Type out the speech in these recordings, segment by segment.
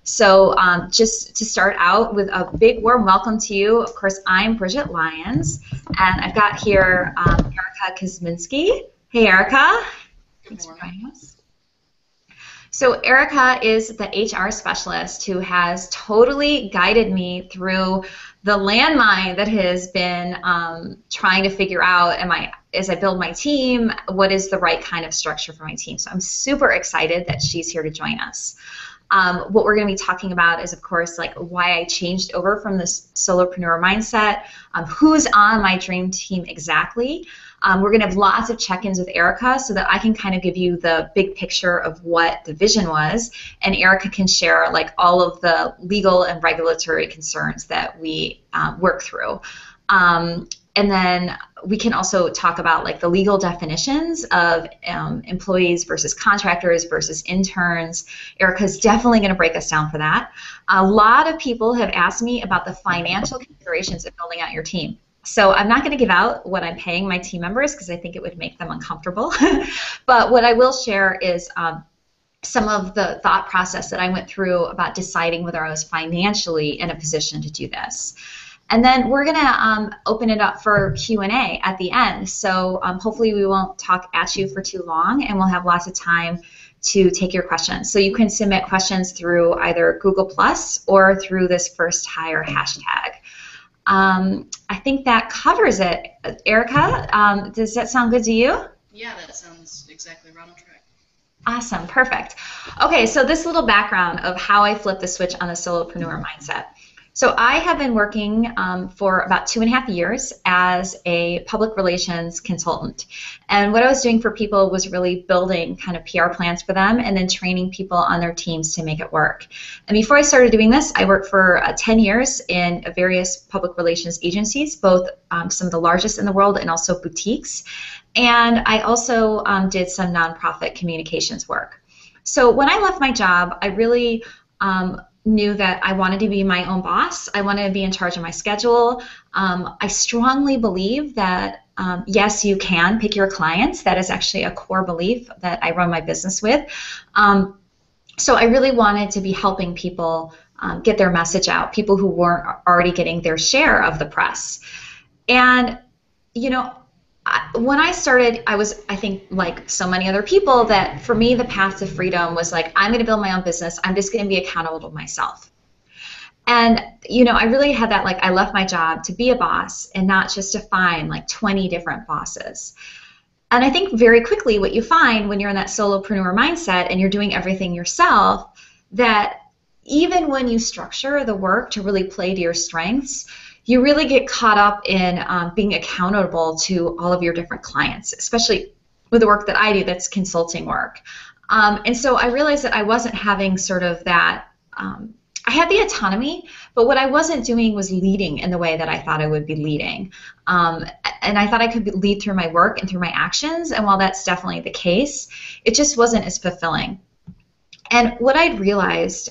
So just to start out with a big warm welcome to you. Of course, I'm Bridget Lyons, and I've got here Erica Kosminski. Hey, Erica. Thanks for joining us. So Erica is the HR specialist who has totally guided me through the landmine that has been trying to figure out, as I build my team, what is the right kind of structure for my team. So I'm super excited that she's here to join us. What we're going to be talking about is, of course, like why I changed over from this solopreneur mindset, who's on my dream team exactly. We're going to have lots of check-ins with Erica so that I can kind of give you the big picture of what the vision was, and Erica can share like all of the legal and regulatory concerns that we work through. And then we can also talk about like the legal definitions of employees versus contractors versus interns. Erica's definitely going to break us down for that. A lot of people have asked me about the financial considerations of building out your team. So I'm not going to give out what I'm paying my team members because I think it would make them uncomfortable. But what I will share is some of the thought process that I went through about deciding whether I was financially in a position to do this. And then we're going to open it up for Q&A at the end. So hopefully we won't talk at you for too long, and we'll have lots of time to take your questions. So you can submit questions through either Google Plus or through this first hire hashtag. I think that covers it. Erica, does that sound good to you? Yeah, that sounds exactly right on track. Awesome, perfect. Okay, so this little background of how I flipped the switch on the solopreneur mindset. So I have been working for about 2.5 years as a public relations consultant. And what I was doing for people was really building kind of PR plans for them and then training people on their teams to make it work. And before I started doing this, I worked for 10 years in various public relations agencies, both some of the largest in the world and also boutiques. And I also did some nonprofit communications work. So when I left my job, I really knew that I wanted to be my own boss. I wanted to be in charge of my schedule. I strongly believe that, yes, you can pick your clients. That is actually a core belief that I run my business with. So I really wanted to be helping people get their message out, people who weren't already getting their share of the press. And, you know, when I started, I think, like so many other people, that for me the path to freedom was like, I'm going to build my own business. I'm just going to be accountable to myself. And, you know, I really had that, like, I left my job to be a boss and not just to find like 20 different bosses. And I think very quickly what you find when you're in that solopreneur mindset and you're doing everything yourself, that even when you structure the work to really play to your strengths, you really get caught up in being accountable to all of your different clients, especially with the work that I do that's consulting work. And so I realized that I wasn't having sort of that, I had the autonomy, but what I wasn't doing was leading in the way that I thought I would be leading. And I thought I could lead through my work and through my actions, and while that's definitely the case, it just wasn't as fulfilling. And what I'd realized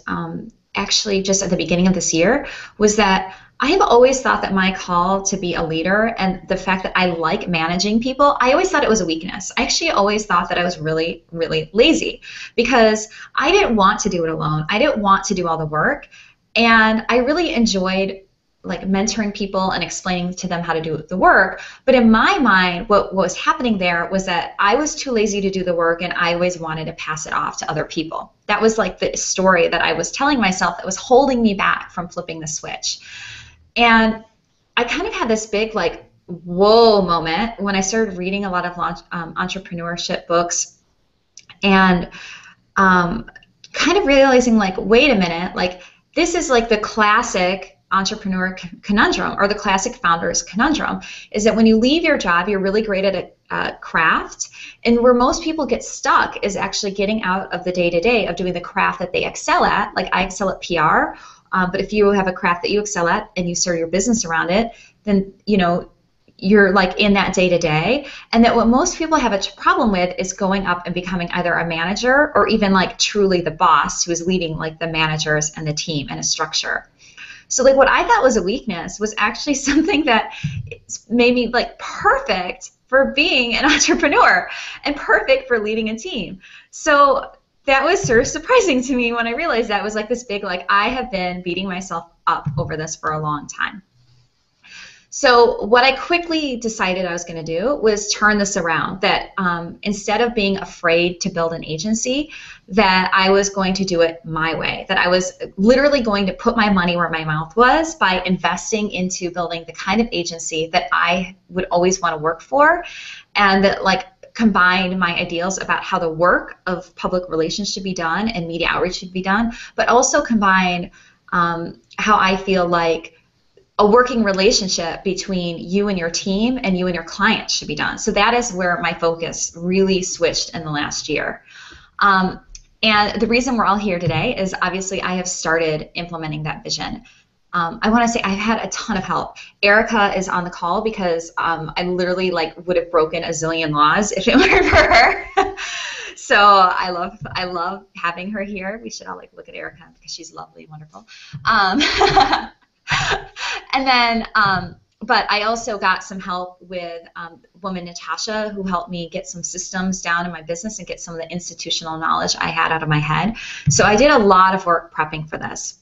actually just at the beginning of this year was that I have always thought that my call to be a leader and the fact that I like managing people, I always thought it was a weakness. I actually always thought that I was really, really lazy because I didn't want to do it alone. I didn't want to do all the work, and I really enjoyed like mentoring people and explaining to them how to do the work. But in my mind, what was happening there was that I was too lazy to do the work, and I always wanted to pass it off to other people. That was like the story that I was telling myself that was holding me back from flipping the switch. And I kind of had this big, like, whoa moment when I started reading a lot of entrepreneurship books and kind of realizing, like, wait a minute, like, this is like the classic entrepreneur conundrum, or the classic founder's conundrum, is that when you leave your job, you're really great at a craft, and where most people get stuck is actually getting out of the day-to-day of doing the craft that they excel at. Like, I excel at PR. But if you have a craft that you excel at and you start your business around it, then, you know, you're like in that day-to-day. And that what most people have a problem with is going up and becoming either a manager or even like truly the boss who is leading like the managers and the team and a structure. So like what I thought was a weakness was actually something that made me like perfect for being an entrepreneur and perfect for leading a team. So that was sort of surprising to me when I realized that. It was like this big, like, I have been beating myself up over this for a long time. So what I quickly decided I was going to do was turn this around, that instead of being afraid to build an agency, that I was going to do it my way, that I was literally going to put my money where my mouth was by investing into building the kind of agency that I would always want to work for, and that like combined my ideals about how the work of public relations should be done and media outreach should be done, but also combine how I feel like a working relationship between you and your team and you and your clients should be done. So that is where my focus really switched in the last year. And the reason we're all here today is obviously I have started implementing that vision. I want to say I've had a ton of help. Erica is on the call because I literally like would have broken a zillion laws if it weren't for her. So I love having her here. We should all like look at Erica because she's lovely and wonderful. And then, but I also got some help with woman Natasha, who helped me get some systems down in my business and get some of the institutional knowledge I had out of my head. So I did a lot of work prepping for this.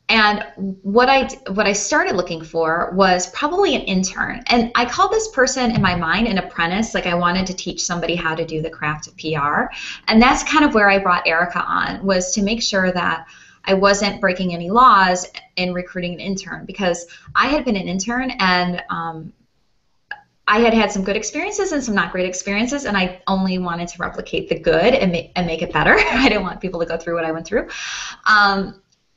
And what I started looking for was probably an intern. And I called this person in my mind an apprentice, like I wanted to teach somebody how to do the craft of PR. And that's kind of where I brought Erica on, was to make sure that I wasn't breaking any laws in recruiting an intern, because I had been an intern and I had had some good experiences and some not great experiences, and I only wanted to replicate the good and make it better. I didn't want people to go through what I went through.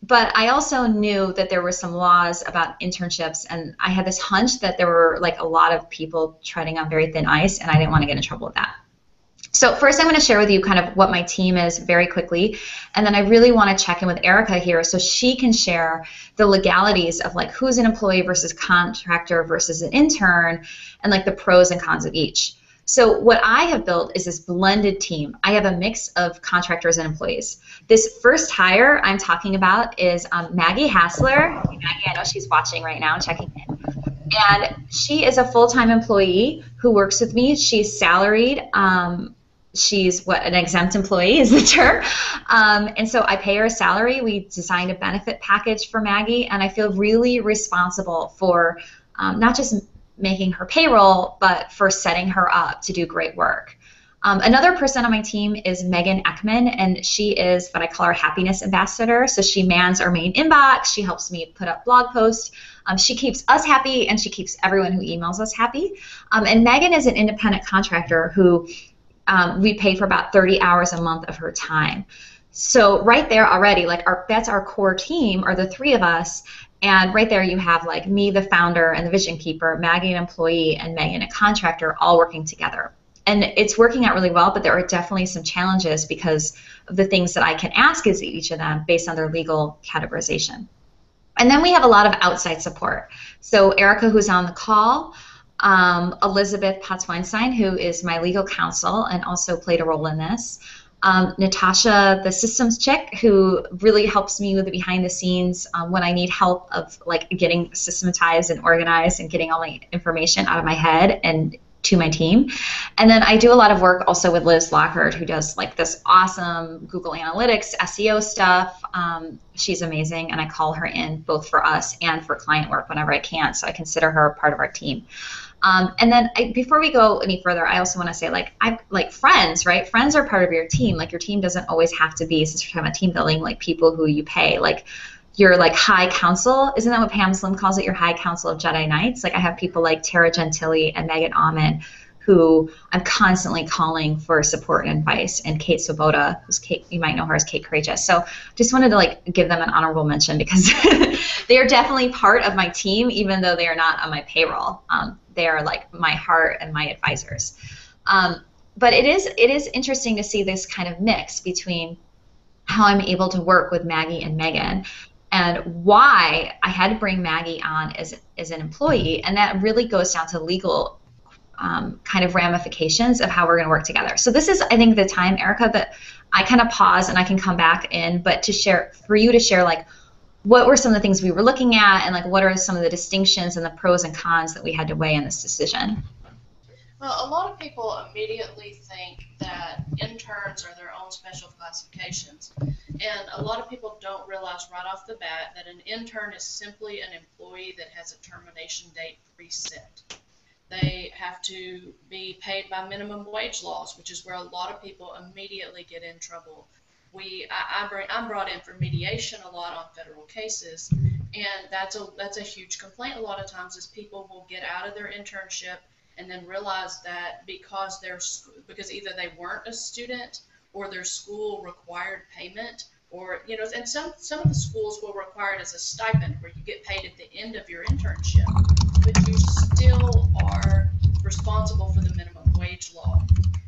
But I also knew that there were some laws about internships, and I had this hunch that there were like a lot of people treading on very thin ice, and I didn't want to get in trouble with that. So first I'm going to share with you kind of what my team is very quickly, and then I really want to check in with Erica here so she can share the legalities of like who's an employee versus contractor versus an intern, and like the pros and cons of each. So what I have built is this blended team. I have a mix of contractors and employees. This first hire I'm talking about is Maggie Hassler. Maggie, I know she's watching right now, checking in. And she is a full-time employee who works with me. She's salaried. She's an exempt employee is the term. And so I pay her a salary. We designed a benefit package for Maggie, and I feel really responsible for not just making her payroll, but for setting her up to do great work. Another person on my team is Megan Ekman, and she is what I call our happiness ambassador. So she mans our main inbox. She helps me put up blog posts. She keeps us happy, and she keeps everyone who emails us happy. And Megan is an independent contractor who we pay for about 30 hours a month of her time. So right there already, like that's our core team, are the three of us. And right there you have like me, the founder and the vision keeper, Maggie, an employee, and Megan, a contractor, all working together. And it's working out really well, but there are definitely some challenges because of the things that I can ask of each of them based on their legal categorization. And then we have a lot of outside support. So Erica, who's on the call, Elizabeth Potts-Weinstein, who is my legal counsel and also played a role in this, Natasha, the systems chick, who really helps me with the behind the scenes when I need help of like getting systematized and organized and getting all my information out of my head and to my team. And then I do a lot of work also with Liz Lockhart, who does like this awesome Google Analytics, SEO stuff. She's amazing, and I call her in both for us and for client work whenever I can, so I consider her part of our team. And then before we go any further, I also want to say, like friends, right? Friends are part of your team. Like your team doesn't always have to be, since we're talking about team building, like people who you pay. Like your like high council, isn't that what Pam Slim calls it? Your high council of Jedi Knights. Like I have people like Tara Gentili and Megan Ahman, who I'm constantly calling for support and advice, and Kate Svoboda, who's Kate, you might know her as Kate Courageous. So just wanted to like give them an honorable mention because they are definitely part of my team, even though they are not on my payroll. They are like my heart and my advisors. But it is interesting to see this kind of mix between how I'm able to work with Maggie and Megan, and why I had to bring Maggie on as an employee, and that really goes down to legal kind of ramifications of how we're going to work together. So this is, I think, the time, Erica, that I kind of pause and I can come back in, but to share, for you to share, like, what were some of the things we were looking at, and like what are some of the distinctions and the pros and cons that we had to weigh in this decision? Well, a lot of people immediately think that interns are their own special classifications. And a lot of people don't realize right off the bat that an intern is simply an employee that has a termination date preset. They have to be paid by minimum wage laws, which is where a lot of people immediately get in trouble. I'm brought in for mediation a lot on federal cases, and that's a huge complaint a lot of times is people will get out of their internship and then realize that because either they weren't a student or their school required payment, or and some of the schools will require it as a stipend where you get paid at the end of your internship, but you still are responsible for the minimum wage law.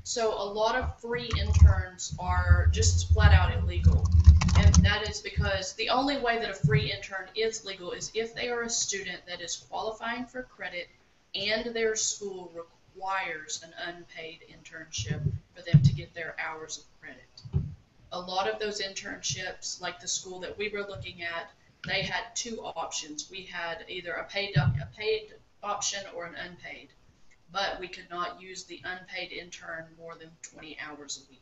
So a lot of free interns are just flat out illegal. And that is because the only way that a free intern is legal is if they are a student that is qualifying for credit and their school requires an unpaid internship for them to get their hours of credit. A lot of those internships, like the school that we were looking at, they had two options. We had either a paid option or an unpaid, but we could not use the unpaid intern more than 20 hours a week.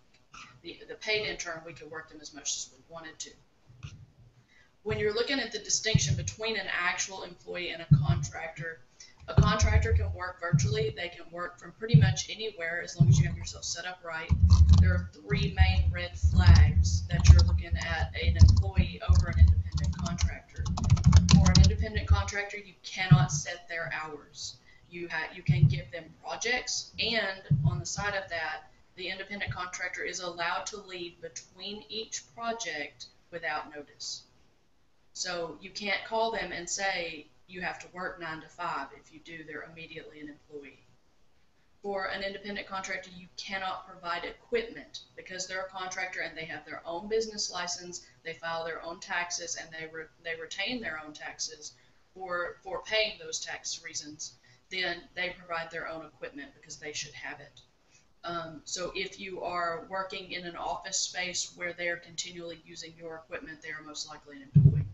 The paid intern, we could work them as much as we wanted to. When you're looking at the distinction between an actual employee and a contractor can work virtually. They can work from pretty much anywhere as long as you have yourself set up right. There are three main red flags that you're looking at an employee over an independent contractor. For an independent contractor, you cannot set their hours. You can give them projects, and on the side of that, the independent contractor is allowed to leave between each project without notice. So you can't call them and say you have to work 9 to 5. If you do, they're immediately an employee. For an independent contractor, you cannot provide equipment because they're a contractor and they have their own business license, they file their own taxes, and they retain their own taxes for paying those tax reasons. Then they provide their own equipment because they should have it. So if you are working in an office space where they're continually using your equipment, they are most likely an employee.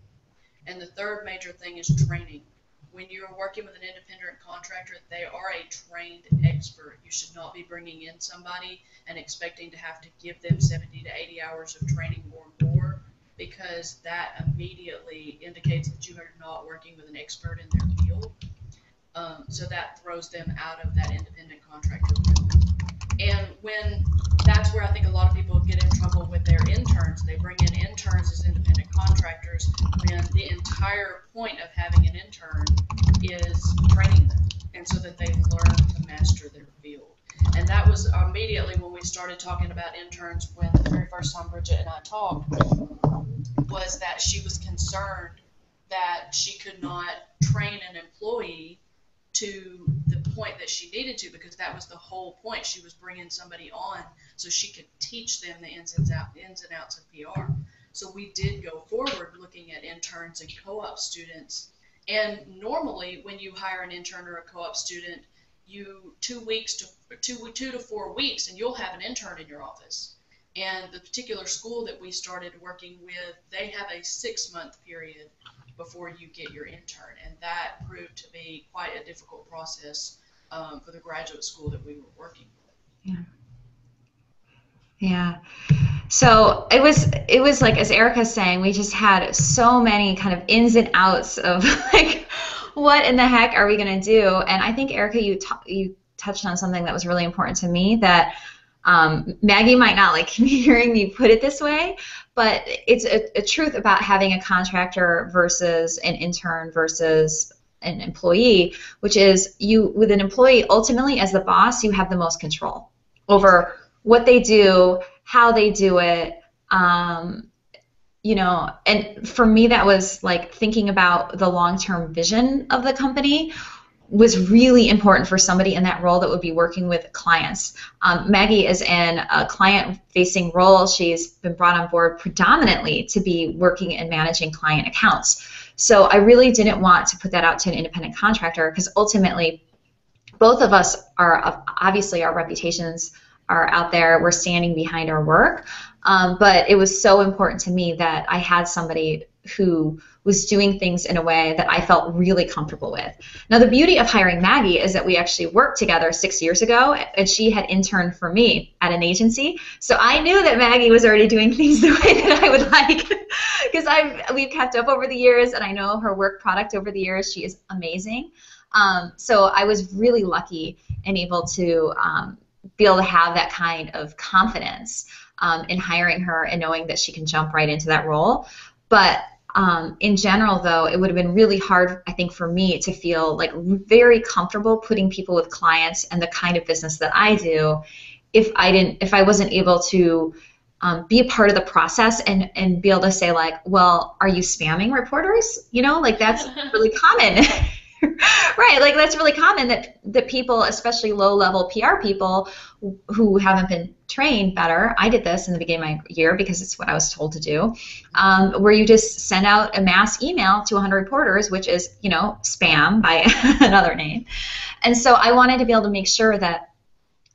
And the third major thing is training. When you're working with an independent contractor, they are a trained expert. You should not be bringing in somebody and expecting to have to give them 70 to 80 hours of training or more, because that immediately indicates that you are not working with an expert in their field. So that throws them out of that independent contractor realm. And that's where I think a lot of people get in trouble with their interns. They bring in interns as independent contractors when the entire point of having an intern is training them, and so that they learn to master their field. And that was immediately when we started talking about interns, when the very first time Bridget and I talked, was that she was concerned that she could not train an employee to the point that she needed to, because that was the whole point. She was bringing somebody on so she could teach them the ins and outs of PR. So we did go forward looking at interns and co-op students. And normally when you hire an intern or a co-op student, 2 to 4 weeks and you'll have an intern in your office. And the particular school that we started working with, they have a 6-month period before you get your intern, and that proved to be quite a difficult process for the graduate school that we were working with. Yeah. So it was like, as Erica's saying, we just had so many kind of ins and outs of like, what in the heck are we going to do? And I think, Erica, you touched on something that was really important to me, that Maggie might not like hearing me put it this way, but it's a truth about having a contractor versus an intern versus an employee, which is with an employee, ultimately as the boss, you have the most control over what they do, how they do it, and for me that was like thinking about the long-term vision of the company was really important for somebody in that role that would be working with clients. Maggie is in a client-facing role. She's been brought on board predominantly to be working and managing client accounts. So I really didn't want to put that out to an independent contractor, because ultimately both of us are, obviously our reputations are out there. We're standing behind our work. But it was so important to me that I had somebody who was doing things in a way that I felt really comfortable with. Now, the beauty of hiring Maggie is that we actually worked together 6 years ago, and she had interned for me at an agency. So I knew that Maggie was already doing things the way that I would like, because we've kept up over the years, and I know her work product over the years. She is amazing. So I was really lucky and able to be able to have that kind of confidence in hiring her and knowing that she can jump right into that role. But in general, though, it would have been really hard, I think, for me to feel like very comfortable putting people with clients and the kind of business that I do if I wasn't able to be a part of the process and be able to say, like, well, are you spamming reporters? You know, like, that's really common. Right, like that's really common that people, especially low-level PR people who haven't been trained better. I did this in the beginning of my year because it's what I was told to do, where you just send out a mass email to 100 reporters, which is, you know, spam by another name. And so I wanted to be able to make sure that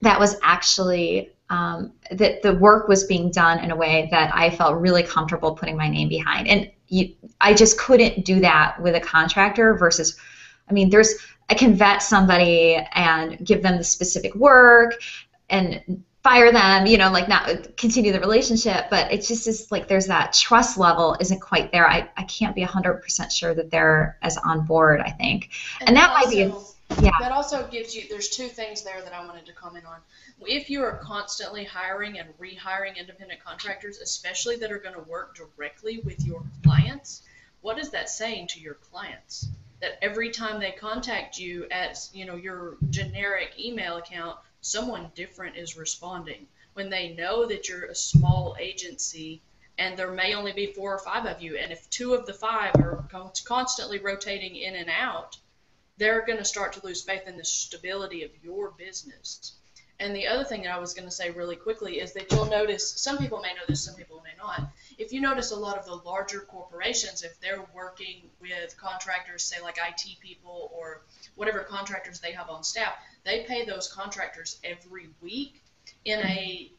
that was actually that the work was being done in a way that I felt really comfortable putting my name behind. And I just couldn't do that with a contractor versus, I mean, I can vet somebody and give them the specific work and fire them, you know, like not continue the relationship, but it just is like there's that trust level isn't quite there. I can't be 100% sure that they're as on board, I think. And that might be, yeah. That also gives you, there's two things there that I wanted to comment on. If you are constantly hiring and rehiring independent contractors, especially that are going to work directly with your clients, what is that saying to your clients? That every time they contact you at, you know, your generic email account, someone different is responding. When they know that you're a small agency and there may only be 4 or 5 of you, and if 2 of the 5 are constantly rotating in and out, they're going to start to lose faith in the stability of your business. And the other thing that I was going to say really quickly is that you'll notice, some people may know this, some people may not. If you notice a lot of the larger corporations, if they're working with contractors, say like IT people or whatever contractors they have on staff, they pay those contractors every week in a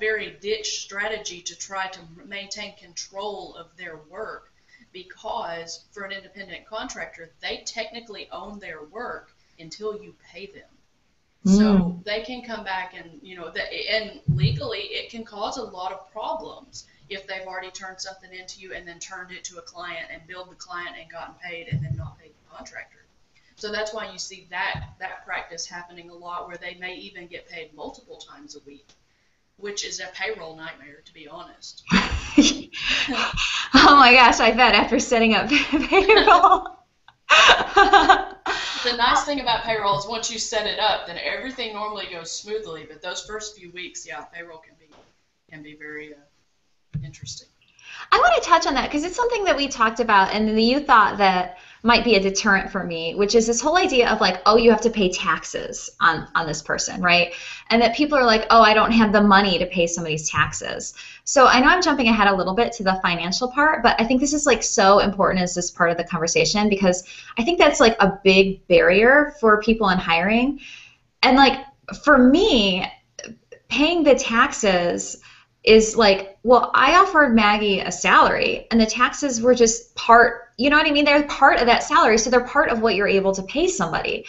very ditch strategy to try to maintain control of their work, because for an independent contractor, they technically own their work until you pay them. So they can come back and, you know, and legally it can cause a lot of problems if they've already turned something into you and then turned it to a client and billed the client and gotten paid and then not paid the contractor. So that's why you see that practice happening a lot, where they may even get paid multiple times a week, which is a payroll nightmare, to be honest. Oh my gosh, I bet after setting up payroll. The nice thing about payroll is once you set it up, then everything normally goes smoothly. But those first few weeks, yeah, payroll can be very interesting. I want to touch on that because it's something that we talked about, and you thought that might be a deterrent for me, which is this whole idea of like, oh, you have to pay taxes on this person, right? And that people are like, oh, I don't have the money to pay somebody's taxes. So I know I'm jumping ahead a little bit to the financial part, but I think this is like so important as this part of the conversation, because I think that's like a big barrier for people in hiring. And like for me, paying the taxes is like, well, I offered Maggie a salary and the taxes were just part, you know what I mean? They're part of that salary, so they're part of what you're able to pay somebody.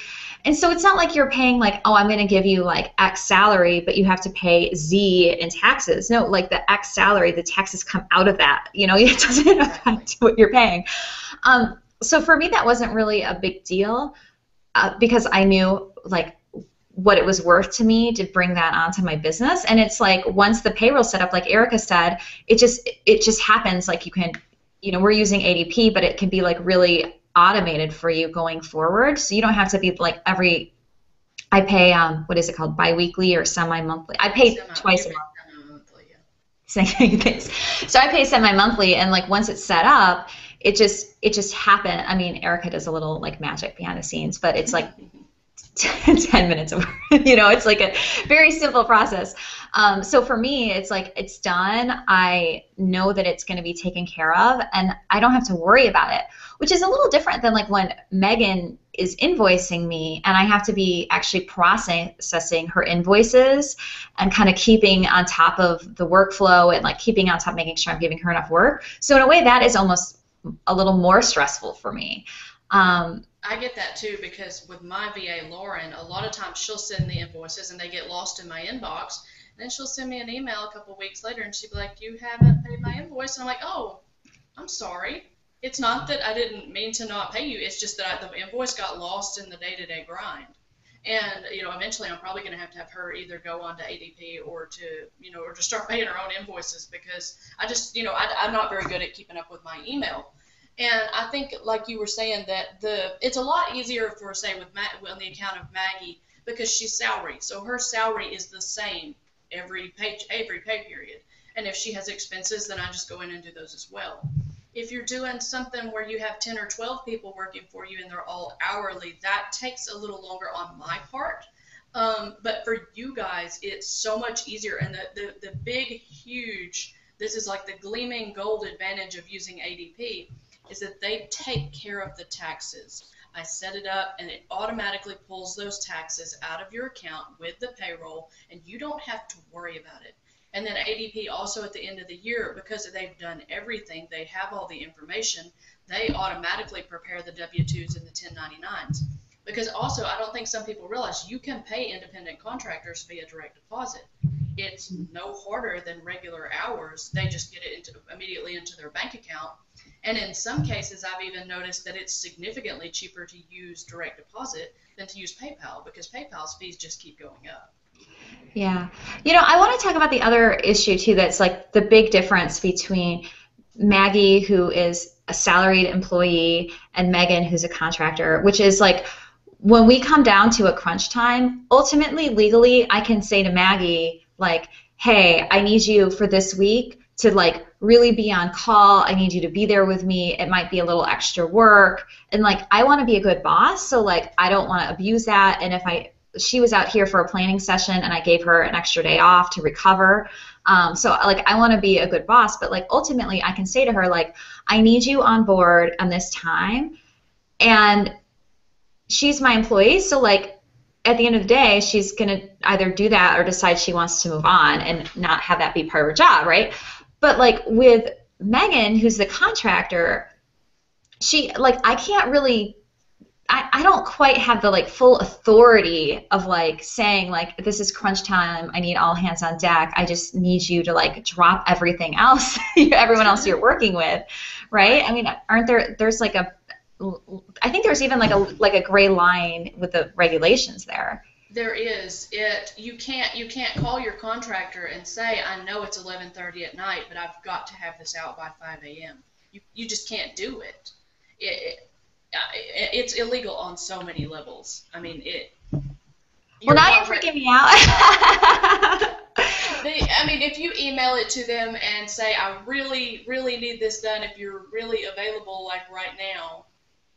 And so it's not like you're paying like, oh, I'm going to give you like X salary, but you have to pay Z in taxes. No, like the X salary, the taxes come out of that. You know, it doesn't affect what you're paying. So for me, that wasn't really a big deal because I knew like what it was worth to me to bring that onto my business. And it's like once the payroll set up, like Erica said, it just happens. Like you can, you know, we're using ADP, but it can be like really automated for you going forward. So you don't have to be like I pay, what is it called? Biweekly or semi-monthly. I pay twice a month. Thanks. So I pay semi-monthly, and like once it's set up, it just happened. I mean, Erica does a little like magic behind the scenes, but it's like 10 minutes of work. It's like a very simple process. So for me, it's like it's done. I know that it's going to be taken care of, and I don't have to worry about it, which is a little different than like when Megan is invoicing me and I have to be actually processing her invoices and kind of keeping on top of the workflow and like keeping on top, making sure I'm giving her enough work. So in a way, that is almost a little more stressful for me. I get that too, because with my VA, Lauren, a lot of times she'll send the invoices and they get lost in my inbox. And then she'll send me an email a couple of weeks later and she'll be like, "You haven't paid my invoice." And I'm like, "Oh, I'm sorry. It's not that I didn't mean to not pay you. It's just that the invoice got lost in the day-to-day grind." And, eventually I'm probably going to have her either go on to ADP or or to start paying her own invoices, because I'm not very good at keeping up with my email. And I think, like you were saying, that it's a lot easier for, say, on the account of Maggie, because she's salaried. So her salary is the same every pay period. And if she has expenses, then I just go in and do those as well. If you're doing something where you have 10 or 12 people working for you and they're all hourly, that takes a little longer on my part. But for you guys, it's so much easier. And the big, huge, this is like the gleaming gold advantage of using ADP, is that they take care of the taxes. I set it up and it automatically pulls those taxes out of your account with the payroll, and you don't have to worry about it. And then ADP also at the end of the year, because they've done everything, they have all the information, they automatically prepare the W-2s and the 1099s. Because also, I don't think some people realize you can pay independent contractors via direct deposit. It's no harder than regular hours. They just get it immediately into their bank account. And in some cases, I've even noticed that it's significantly cheaper to use direct deposit than to use PayPal, because PayPal's fees just keep going up. Yeah. I want to talk about the other issue too, that's like the big difference between Maggie, who is a salaried employee, and Megan, who's a contractor, which is like when we come down to a crunch time, ultimately, legally, I can say to Maggie, like, "Hey, I need you for this week to like really be on call. I need you to be there with me. It might be a little extra work." And like, I want to be a good boss, so like, I don't want to abuse that. And if she was out here for a planning session and I gave her an extra day off to recover. So like, I want to be a good boss, but like ultimately I can say to her, like, I need you on board on this time, and she's my employee. So like at the end of the day, she's going to either do that or decide she wants to move on and not have that be part of her job. Right. But like with Megan, who's the contractor, she like, I can't really, I don't quite have the like full authority of like saying like, this is crunch time, I need all hands on deck, I just need you to like drop everything else, everyone else you're working with, right? I mean, there's like I think there's even like a gray line with the regulations there. There is. You can't call your contractor and say, "I know it's 11:30 at night, but I've got to have this out by 5 a.m." You just can't do it. It's illegal on so many levels. I mean, well, now you're freaking me out. I mean, if you email it to them and say, "I really, really need this done. If you're really available, like right now,"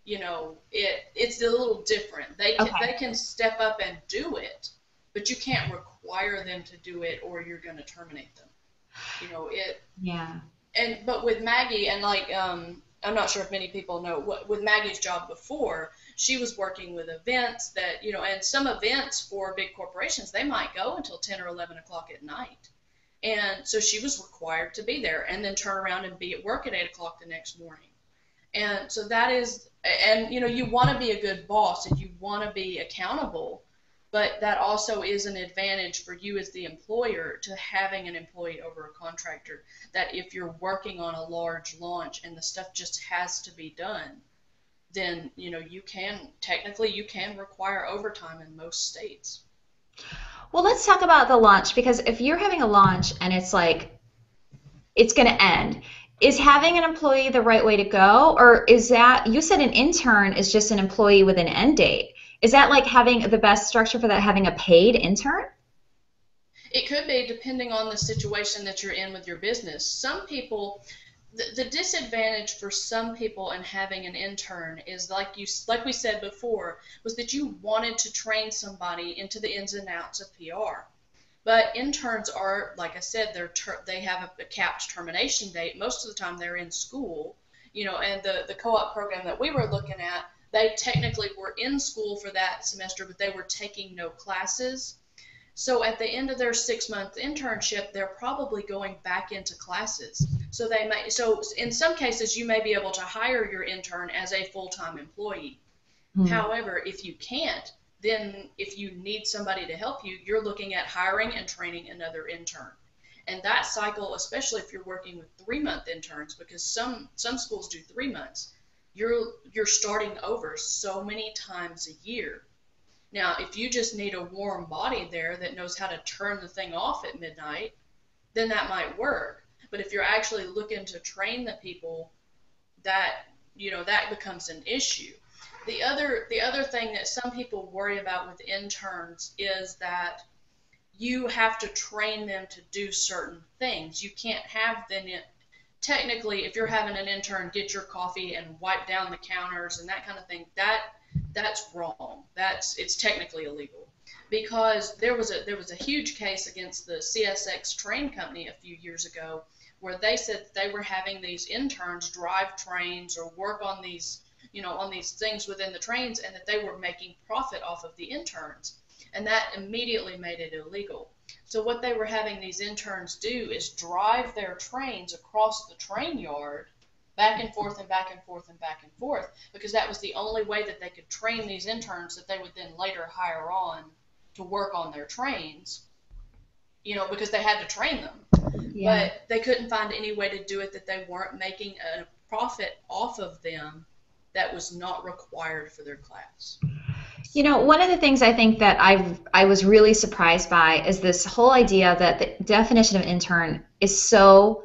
it's a little different. They can step up and do it, but you can't require them to do it, or you're going to terminate them. Yeah. But with Maggie, and like I'm not sure if many people know, with Maggie's job before, she was working with events that, and some events for big corporations, they might go until 10 or 11 o'clock at night. And so she was required to be there and then turn around and be at work at 8 o'clock the next morning. And so that is, and you want to be a good boss and you want to be accountable, but that also is an advantage for you as the employer to having an employee over a contractor, that if you're working on a large launch and the stuff just has to be done, then you can require overtime in most states. Well, let's talk about the launch, because if you're having a launch and it's like it's going to end, is having an employee the right way to go? Or is that, you said an intern is just an employee with an end date. Is that like having the best structure for that, having a paid intern? It could be, depending on the situation that you're in with your business. Some people, the disadvantage for some people in having an intern is like we said before, was that you wanted to train somebody into the ins and outs of PR. But interns are, like I said, they have a capped termination date. Most of the time they're in school, and the co-op program that we were looking at, they technically were in school for that semester, but they were taking no classes. So at the end of their 6-month internship, they're probably going back into classes. So in some cases, you may be able to hire your intern as a full-time employee. However, if you can't, then if you need somebody to help you, you're looking at hiring and training another intern. And that cycle, especially if you're working with 3-month interns, because some schools do 3 months, you're starting over so many times a year. Now, if you just need a warm body there that knows how to turn the thing off at midnight, then that might work. But if you're actually looking to train the people, that becomes an issue. The other thing that some people worry about with interns is that you have to train them to do certain things. You can't have them technically, if you're having an intern get your coffee and wipe down the counters and that kind of thing, that's wrong. It's technically illegal, because there was a huge case against the CSX train company a few years ago, where they said that they were having these interns drive trains or work on these things within the trains, and that they were making profit off of the interns, and that immediately made it illegal. So what they were having these interns do is drive their trains across the train yard, back and forth and back and forth and back and forth, because that was the only way that they could train these interns that they would then later hire on to work on their trains, because they had to train them. Yeah. But they couldn't find any way to do it that they weren't making a profit off of them that was not required for their class. One of the things I think that I was really surprised by is this whole idea that the definition of an intern is so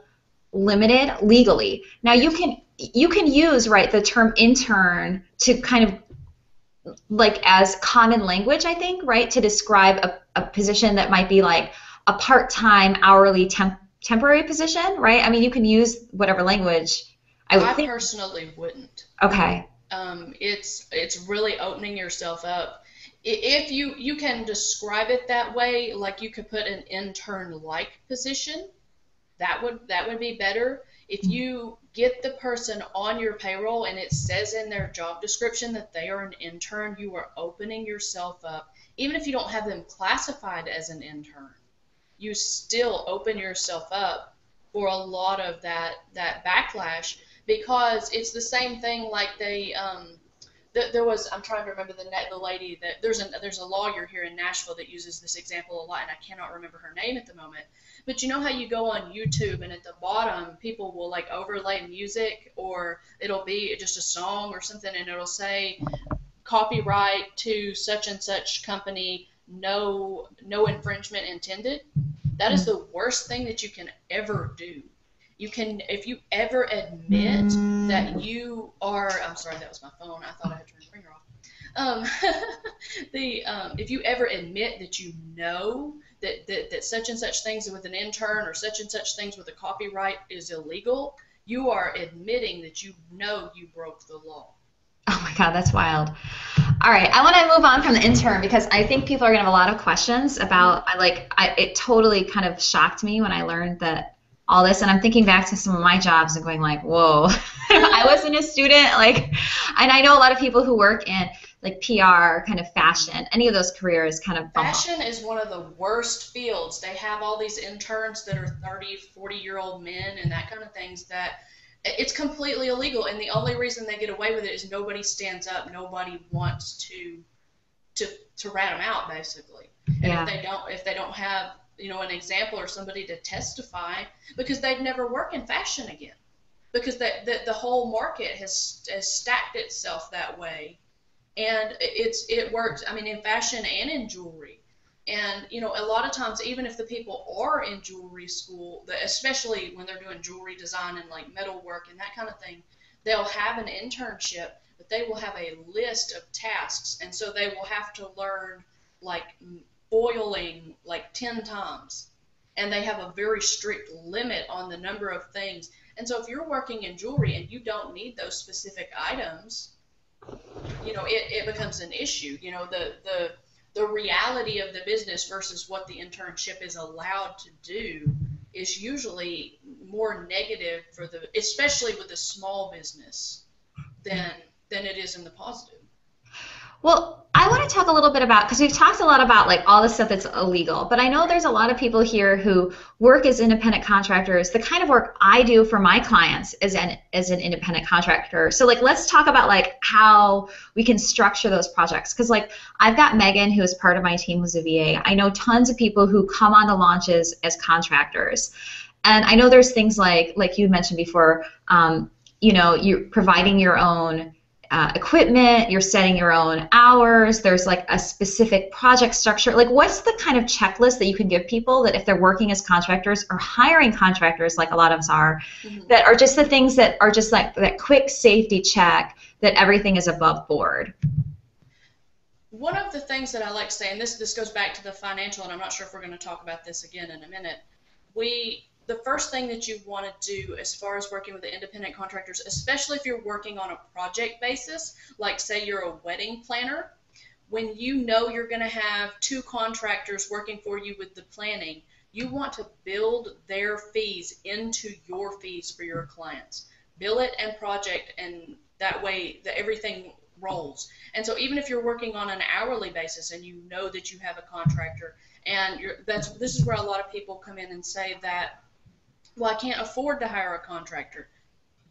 limited legally. Now you can use, right, the term intern to kind of like as common language, I think, right, to describe a position that might be like a part-time hourly temporary position, right? I mean, you can use whatever language. I think. Personally wouldn't. Okay. It's really opening yourself up. If you can describe it that way, like you could put an intern-like position, that would be better. If you get the person on your payroll and it says in their job description that they are an intern, you are opening yourself up. Even if you don't have them classified as an intern, you still open yourself up for a lot of that backlash, because it's the same thing like there was, I'm trying to remember the lady that there's a lawyer here in Nashville that uses this example a lot, and I cannot remember her name at the moment. But you know how you go on YouTube and at the bottom people will like overlay music, or it'll be just a song or something, and it'll say copyright to such and such company, no infringement intended. That is the worst thing that you can ever do. If you ever admit that you are, I'm sorry, that was my phone. I thought I had turned the ringer off. If you ever admit that you know that such and such things with an intern or such and such things with a copyright is illegal, you are admitting that you know you broke the law. Oh my God, that's wild. All right, I want to move on from the intern, because I think people are going to have a lot of questions about, it totally kind of shocked me when I learned that all this, and I'm thinking back to some of my jobs and going like, whoa, I wasn't a student, and I know a lot of people who work in like PR, kind of fashion, any of those careers kind of bump Fashion is one of the worst fields. They have all these interns that are 30, 40-year-old men and that kind of things that it's completely illegal, and the only reason they get away with it is nobody stands up, nobody wants to rat them out, basically. And Yeah. if they don't have an example or somebody to testify, because they'd never work in fashion again, because the whole market has stacked itself that way, and it works. I mean, in fashion and in jewelry, and a lot of times, even if the people are in jewelry school, especially when they're doing jewelry design and like metal work and that kind of thing, they'll have an internship, but they will have a list of tasks, and so they will have to learn like foiling like 10 times, and they have a very strict limit on the number of things. And so if you're working in jewelry and you don't need those specific items, it becomes an issue. The reality of the business versus what the internship is allowed to do is usually more negative especially with the small business than it is in the positive. Well, I want to talk a little bit about, because we've talked a lot about like all the stuff that's illegal, but I know there's a lot of people here who work as independent contractors. The kind of work I do for my clients as an independent contractor. So like, let's talk about like how we can structure those projects. Because like, I've got Megan, who is part of my team, who's a VA. I know tons of people who come on to launches as contractors. And I know there's things like you mentioned before, you're providing your own equipment, you're setting your own hours, there's like a specific project structure. Like, what's the kind of checklist that you can give people that if they're working as contractors or hiring contractors, like a lot of us are, that are just the things that are just like that quick safety check that everything is above board? One of the things that I like to say, and this goes back to the financial, and I'm not sure if we're going to talk about this again in a minute, the first thing that you want to do as far as working with the independent contractors, especially if you're working on a project basis, like say you're a wedding planner, when you know you're going to have 2 contractors working for you with the planning, you want to build their fees into your fees for your clients. Bill it and project, and that way everything rolls. And so even if you're working on an hourly basis and you know that you have a contractor, and this is where a lot of people come in and say that, well, I can't afford to hire a contractor.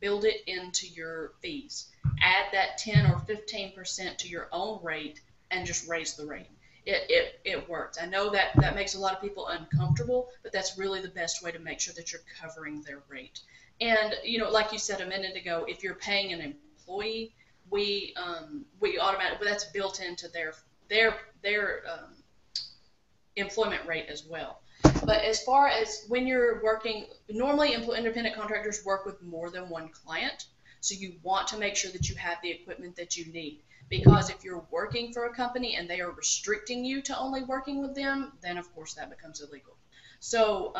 Build it into your fees. Add that 10 or 15% to your own rate and just raise the rate. It works. I know that makes a lot of people uncomfortable, but that's really the best way to make sure that you're covering their rate. And like you said a minute ago, if you're paying an employee, we automatically, that's built into their employment rate as well. But as far as when you're working, normally independent contractors work with more than one client, so you want to make sure that you have the equipment that you need. Because if you're working for a company and they are restricting you to only working with them, then of course that becomes illegal. So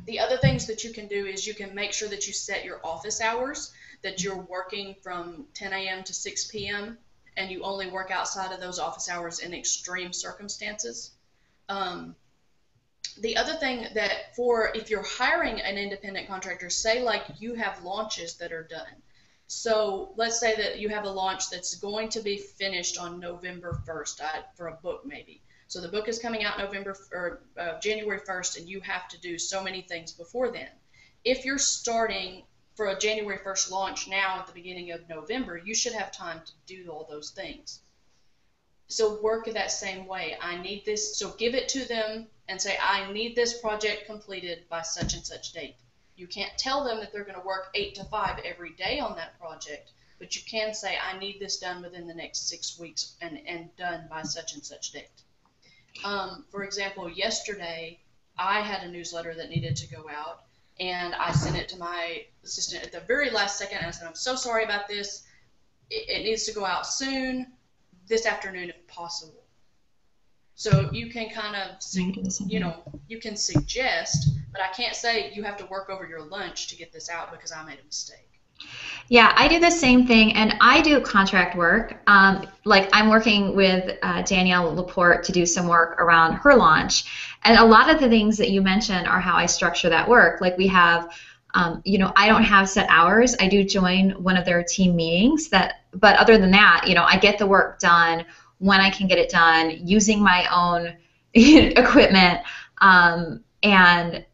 the other things that you can do is you can make sure that you set your office hours, that you're working from 10 a.m. to 6 p.m., and you only work outside of those office hours in extreme circumstances. The other thing that if you're hiring an independent contractor, say like you have launches that are done. So let's say that you have a launch that's going to be finished on November 1st for a book maybe. So the book is coming out January 1st, and you have to do so many things before then. If you're starting for a January 1st launch now at the beginning of November, you should have time to do all those things. So work that same way. I need this, so give it to them and say, I need this project completed by such and such date. You can't tell them that they're going to work 8 to 5 every day on that project, but you can say, I need this done within the next 6 weeks and done by such and such date. For example, yesterday I had a newsletter that needed to go out, and I sent it to my assistant at the very last second, and I said, I'm so sorry about this. It needs to go out soon, this afternoon if possible. So you can kind of, you can suggest, but I can't say you have to work over your lunch to get this out because I made a mistake. Yeah, I do the same thing, and I do contract work. Like I'm working with Danielle Laporte to do some work around her launch, and a lot of the things that you mentioned are how I structure that work. Like we have, I don't have set hours. I do join one of their team meetings, but other than that, I get the work done when I can get it done using my own equipment, and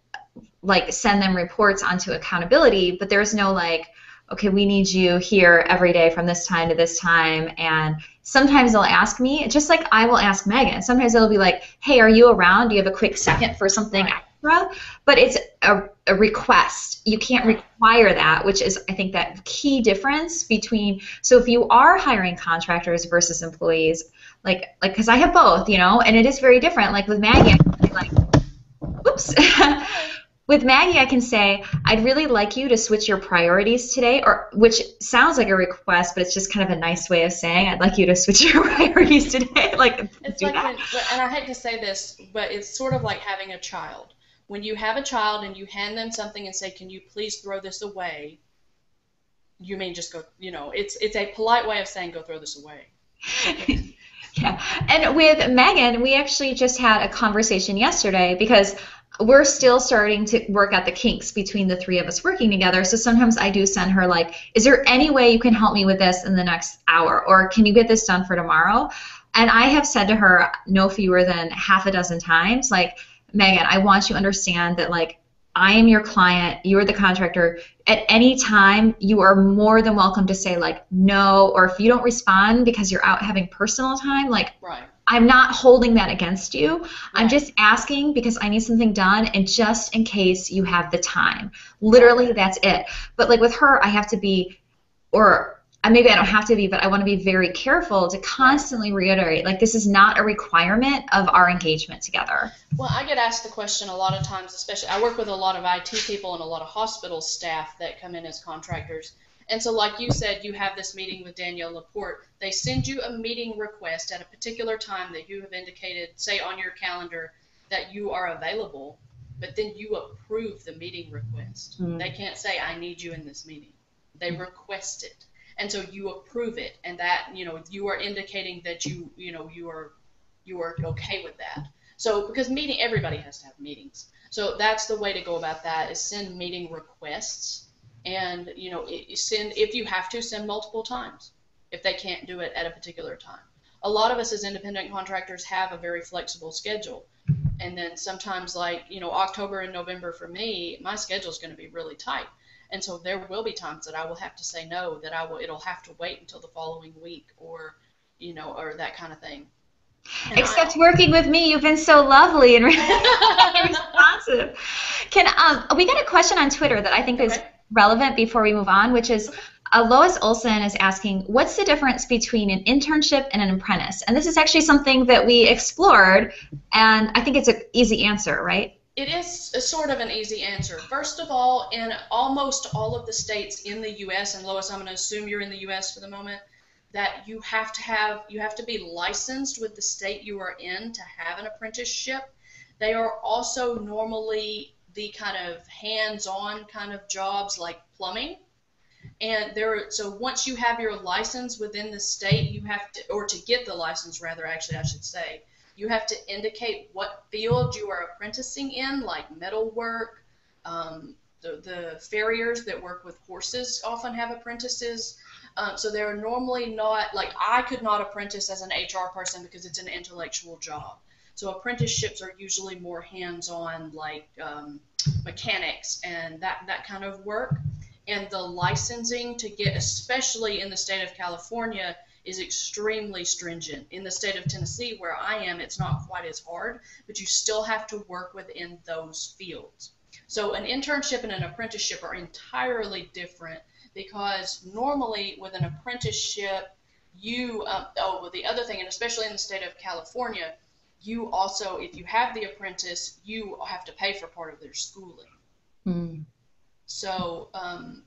like send them reports onto accountability. But there's no like, okay, we need you here every day from this time to this time. And sometimes they'll ask me, just like I will ask Megan. Sometimes they'll be like, hey, are you around? Do you have a quick second for something extra? But it's a request. You can't require that, which is, I think, that key difference between, so if you are hiring contractors versus employees, like, because I have both, and it is very different. Like with Maggie, oops. With Maggie, I can say, I'd really like you to switch your priorities today, which sounds like a request, but it's just kind of a nice way of saying, I'd like you to switch your priorities today. Like, it's do like that. And I hate to say this, but it's sort of like having a child. When you have a child and you hand them something and say, "Can you please throw this away?" You mean just go, it's a polite way of saying go throw this away. Yeah. And with Megan, we actually just had a conversation yesterday because we're still starting to work out the kinks between the three of us working together. So sometimes I do send her like, is there any way you can help me with this in the next hour? Or can you get this done for tomorrow? And I have said to her no fewer than half a dozen times, like, Megan, I want you to understand that like I am your client, you're the contractor. At any time, you are more than welcome to say like no, or if you don't respond because you're out having personal time, like Right. I'm not holding that against you. Right. I'm just asking because I need something done and just in case you have the time. Literally, that's it. But like with her, I have to be, or maybe I don't have to be, but I want to be very careful to constantly reiterate, like this is not a requirement of our engagement together. Well, I get asked the question a lot of times, especially I work with a lot of IT people and a lot of hospital staff that come in as contractors. And so like you said, you have this meeting with Danielle Laporte. They send you a meeting request at a particular time that you have indicated, say on your calendar, that you are available, but then you approve the meeting request. They can't say, I need you in this meeting. They request it. And so you approve it, and that, you are indicating that you are okay with that. So because everybody has to have meetings. So that's the way to go about that, is send meeting requests, and send, if you have to, send multiple times if they can't do it at a particular time. A lot of us as independent contractors have a very flexible schedule, and then sometimes like October and November for me, my schedule is going to be really tight. And so there will be times that I will have to say no, that it'll have to wait until the following week, or that kind of thing. And Except working with me, you've been so lovely and really responsive. We got a question on Twitter that I think is relevant before we move on, which is Lois Olson is asking, what's the difference between an internship and an apprentice? And this is actually something that we explored, and I think it's an easy answer, right? It is a sort of an easy answer. First of all, in almost all of the states in the U.S., and Lois, I'm going to assume you're in the U.S. for the moment, that you have to be licensed with the state you are in to have an apprenticeship. They are also normally the kind of hands-on kind of jobs like plumbing. And so once you have your license within the state, you have to, or to get the license rather, actually I should say, you have to indicate what field you are apprenticing in, like metal work. The farriers that work with horses often have apprentices. So they're normally not, like I could not apprentice as an HR person because it's an intellectual job. So apprenticeships are usually more hands-on, like mechanics and that kind of work. And the licensing to get, especially in the state of California, is extremely stringent. In the state of Tennessee, where I am, it's not quite as hard, but you still have to work within those fields. So an internship and an apprenticeship are entirely different, because normally with an apprenticeship, the other thing, and especially in the state of California, you also, if you have the apprentice, you have to pay for part of their schooling. Mm. So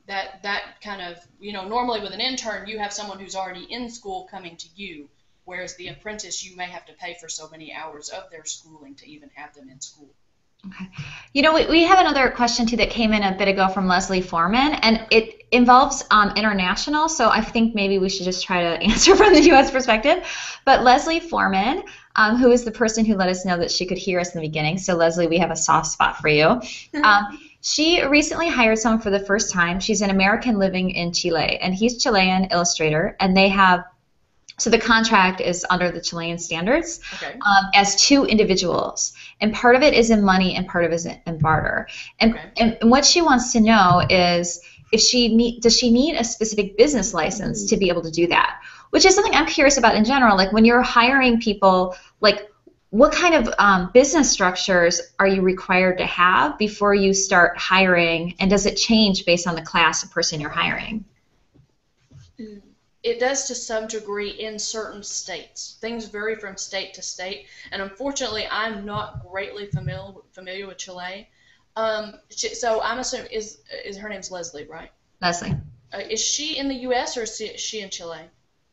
that kind of, normally with an intern, you have someone who's already in school coming to you, whereas the apprentice, you may have to pay for so many hours of their schooling to even have them in school. Okay. We have another question, too, that came in a bit ago from Leslie Foreman, and it involves international, so I think maybe we should just try to answer from the U.S. perspective. But Leslie Foreman, who is the person who let us know that she could hear us in the beginning, so Leslie, we have a soft spot for you. She recently hired someone for the first time. She's an American living in Chile, and he's Chilean illustrator, and they have, so the contract is under the Chilean standards, okay, as two individuals, and part of it is in money and part of it is in barter. And, okay, and what she wants to know is if does she need a specific business license to be able to do that, which is something I'm curious about in general. Like when you're hiring people, like what kind of business structures are you required to have before you start hiring, and does it change based on the class of person you're hiring? It does to some degree in certain states. Things vary from state to state, and unfortunately, I'm not greatly familiar with Chile. So I'm assuming is her name's Leslie, right? Leslie. Is she in the U.S. or is she in Chile?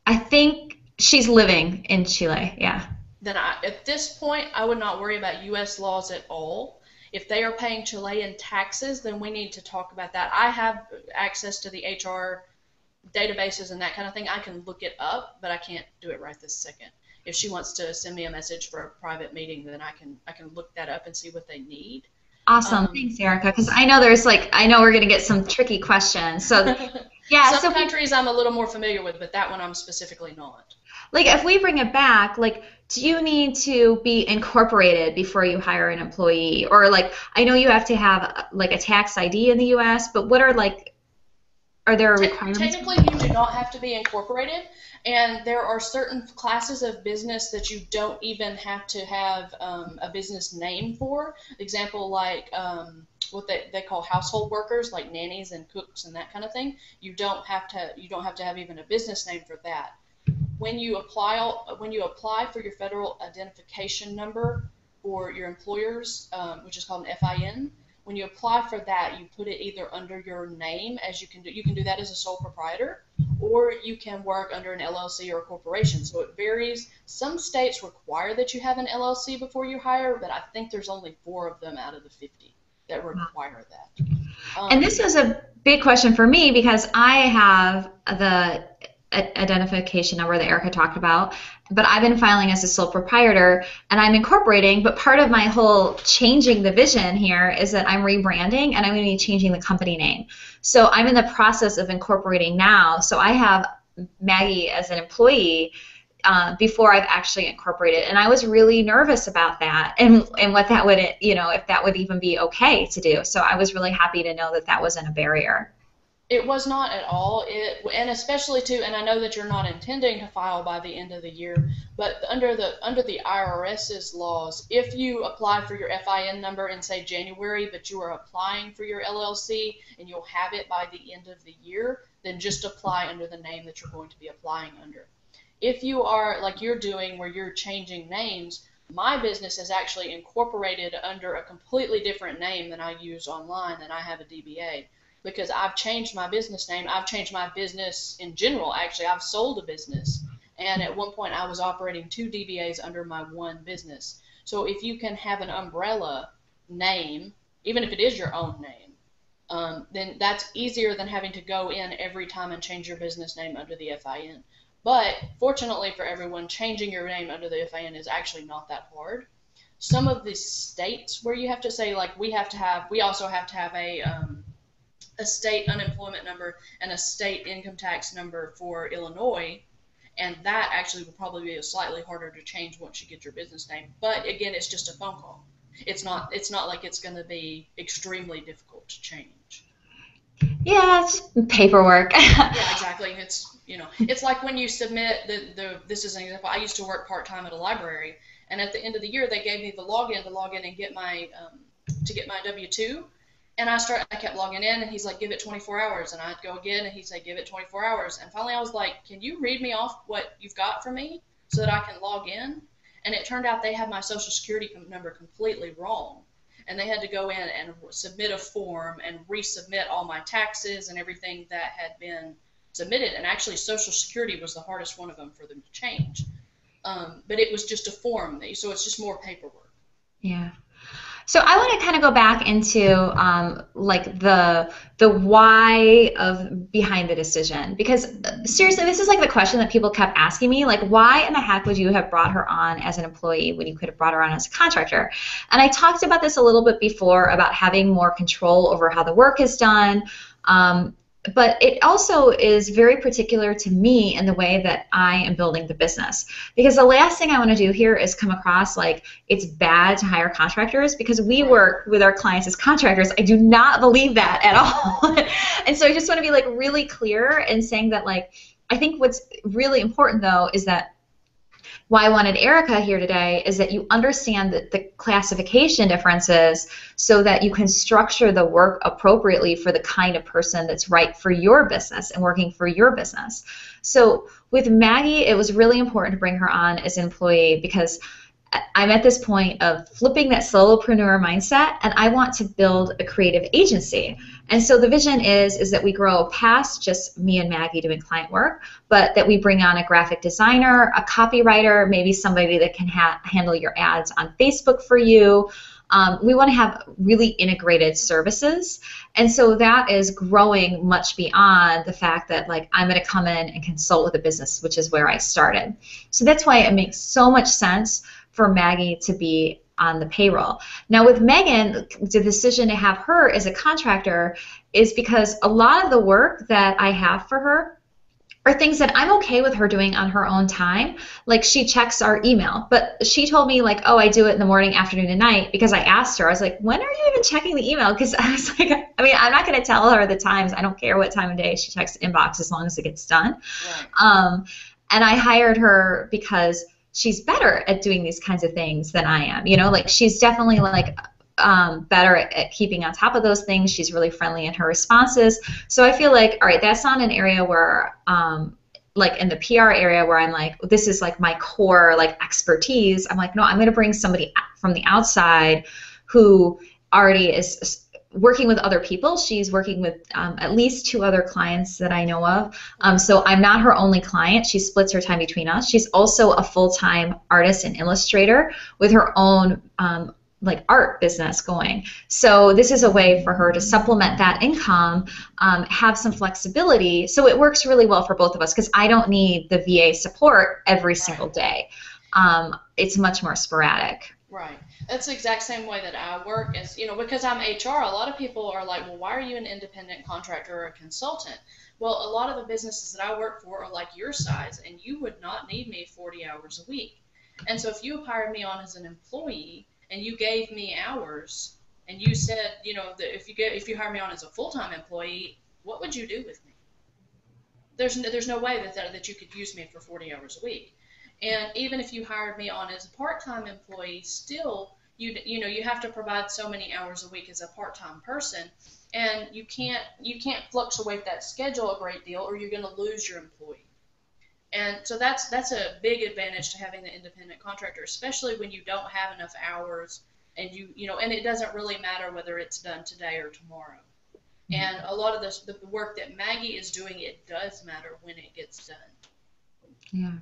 I think she's living in Chile. Yeah. Then at this point, I would not worry about U.S. laws at all. If they are paying Chilean taxes, then we need to talk about that. I have access to the HR databases and that kind of thing. I can look it up, but I can't do it right this second. If she wants to send me a message for a private meeting, then I can look that up and see what they need. Awesome. Thanks, Erica, because I know I know we're going to get some tricky questions. So, yeah. Some countries I'm a little more familiar with, but that one I'm specifically not. Like, if we bring it back, like, do you need to be incorporated before you hire an employee? Or, like, I know you have to have, like, a tax ID in the U.S., but what are, like, are there requirements? Technically, you do not have to be incorporated, and there are certain classes of business that you don't even have to have a business name for. Example, like what they call household workers, like nannies and cooks and that kind of thing. You don't have to have even a business name for that. When you apply for your federal identification number for your employers, which is called an FIN. When you apply for that, you put it either under your name, as you can do that as a sole proprietor, or you can work under an LLC or a corporation. So it varies. Some states require that you have an LLC before you hire, but I think there's only 4 of them out of the 50 that require that. And this was a big question for me because I have the identification number that Erica talked about, but I've been filing as a sole proprietor and I'm incorporating, but part of my whole changing the vision here is that I'm rebranding and I'm going to be changing the company name. So I'm in the process of incorporating now. So I have Maggie as an employee before I've actually incorporated, and I was really nervous about that and what that would, if that would even be okay to do. So I was really happy to know that that wasn't a barrier. It was not at all. And especially too, and I know that you're not intending to file by the end of the year, but under the IRS's laws, if you apply for your FIN number in, say, January, but you are applying for your LLC and you'll have it by the end of the year, then just apply under the name that you're going to be applying under. If you are like you're doing where you're changing names, my business is actually incorporated under a completely different name than I use online, and I have a DBA. Because I've changed my business name. I've changed my business in general. Actually, I've sold a business. And at one point, I was operating 2 DBAs under my one business. So if you can have an umbrella name, even if it is your own name, then that's easier than having to go in every time and change your business name under the FIN. But fortunately for everyone, changing your name under the FIN is actually not that hard. Some of the states where you have to say, like, we also have to have a state unemployment number and a state income tax number for Illinois, and that actually will probably be slightly harder to change once you get your business name. But again, it's just a phone call. It's not like it's going to be extremely difficult to change. Yeah, it's paperwork. Yeah, exactly. It's like when you submit this is an example. I used to work part-time at a library, and at the end of the year, they gave me the login to log in and get my W-2. And I kept logging in, and he's like, give it 24 hours. And I'd go again, and he'd say, give it 24 hours. And finally I was like, can you read me off what you've got for me so that I can log in? And it turned out they had my Social Security number completely wrong. And they had to go in and submit a form and resubmit all my taxes and everything that had been submitted. And actually, Social Security was the hardest one of them for them to change. But it was just a form, so it's just more paperwork. Yeah. So I want to kind of go back into like the why behind the decision, because seriously, this is like the question that people kept asking me, like, why in the heck would you have brought her on as an employee when you could have brought her on as a contractor? And I talked about this a little bit before about having more control over how the work is done. But it also is very particular to me in the way that I am building the business. Because the last thing I want to do here is come across like it's bad to hire contractors, because we work with our clients as contractors. I do not believe that at all. And so I just want to be like really clear in saying that, like, I think what's really important though is that why I wanted Erica here today is that you understand the classification differences so that you can structure the work appropriately for the kind of person that's right for your business and working for your business. So with Maggie, it was really important to bring her on as an employee because I'm at this point of flipping that solopreneur mindset, and I want to build a creative agency. And so the vision is that we grow past just me and Maggie doing client work, but that we bring on a graphic designer, a copywriter, maybe somebody that can handle your ads on Facebook for you, We want to have really integrated services. And so that is growing much beyond the fact that like I'm going to come in and consult with a business, which is where I started. So that's why it makes so much sense for Maggie to be on the payroll. Now with Megan, the decision to have her as a contractor is because a lot of the work that I have for her are things that I'm okay with her doing on her own time. Like she checks our email, but she told me like, oh, I do it in the morning, afternoon, and night because I asked her, I was like, when are you even checking the email? Because I was like, I mean, I'm not going to tell her the times. I don't care what time of day she checks the inbox as long as it gets done. Right. And I hired her because she's better at doing these kinds of things than I am. You know, like she's definitely like better at keeping on top of those things. She's really friendly in her responses. So I feel like, all right, that's not an area where, like in the PR area where I'm like, this is like my core like expertise. I'm like, no, I'm going to bring somebody from the outside who already is working with other people. She's working with at least 2 other clients that I know of. So I'm not her only client. She splits her time between us. She's also a full-time artist and illustrator with her own like art business going. So this is a way for her to supplement that income, have some flexibility. So it works really well for both of us because I don't need the VA support every single day. It's much more sporadic. Right. That's the exact same way that I work as, you know, because I'm HR, a lot of people are like, well, why are you an independent contractor or a consultant? Well, a lot of the businesses that I work for are like your size, and you would not need me 40 hours a week. And so if you hired me on as an employee and you gave me hours and you said, you know, that if you hired me on as a full-time employee, what would you do with me? There's no way that you could use me for 40 hours a week. And even if you hired me on as a part-time employee, still you have to provide so many hours a week as a part-time person, and you can't fluctuate that schedule a great deal, or you're going to lose your employee. And so that's a big advantage to having the independent contractor, especially when you don't have enough hours, and and it doesn't really matter whether it's done today or tomorrow. And a lot of the work that Maggie is doing, it does matter when it gets done. Yeah.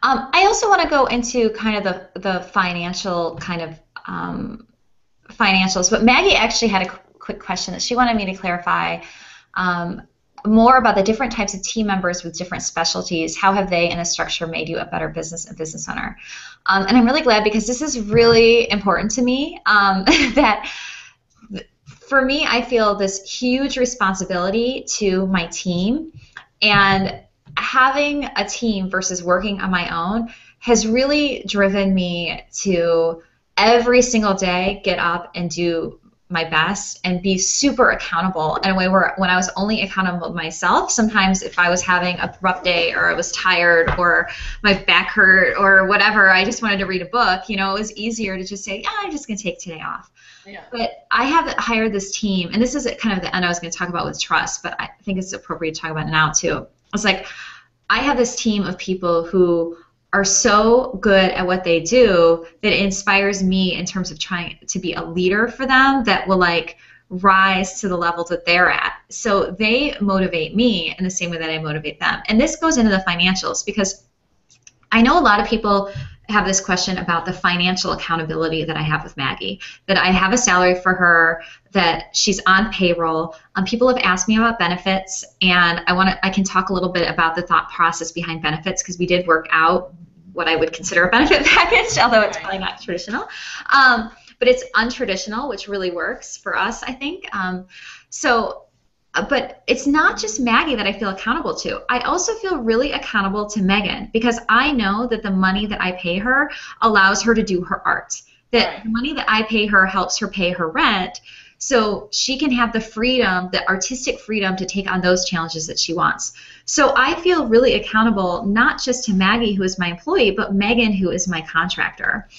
I also want to go into kind of the financial kind of financials, but Maggie actually had a quick question that she wanted me to clarify more about the different types of team members with different specialties. How have they in a structure made you a better business and business owner? And I'm really glad because this is really important to me that for me, I feel this huge responsibility to my team, and having a team versus working on my own has really driven me to every single day get up and do my best and be super accountable in a way where when I was only accountable to myself, sometimes if I was having a rough day or I was tired or my back hurt or whatever, I just wanted to read a book, it was easier to just say, yeah, I'm just going to take today off. Yeah. But I have hired this team, and this is kind of the end I was going to talk about with trust, but I think it's appropriate to talk about it now too. It's like I have this team of people who are so good at what they do that it inspires me in terms of trying to be a leader for them that will like rise to the level that they're at. So they motivate me in the same way that I motivate them. And this goes into the financials because I know a lot of people have this question about the financial accountability that I have with Maggie, that I have a salary for her, that she's on payroll. People have asked me about benefits, and I can talk a little bit about the thought process behind benefits because we did work out what I would consider a benefit package, although it's probably not traditional. But it's untraditional, which really works for us, I think. But it's not just Maggie that I feel accountable to. I also feel really accountable to Megan because I know that the money that I pay her allows her to do her art. That the money that I pay her helps her pay her rent so she can have the freedom, the artistic freedom to take on those challenges that she wants. So I feel really accountable not just to Maggie, who is my employee, but Megan, who is my contractor,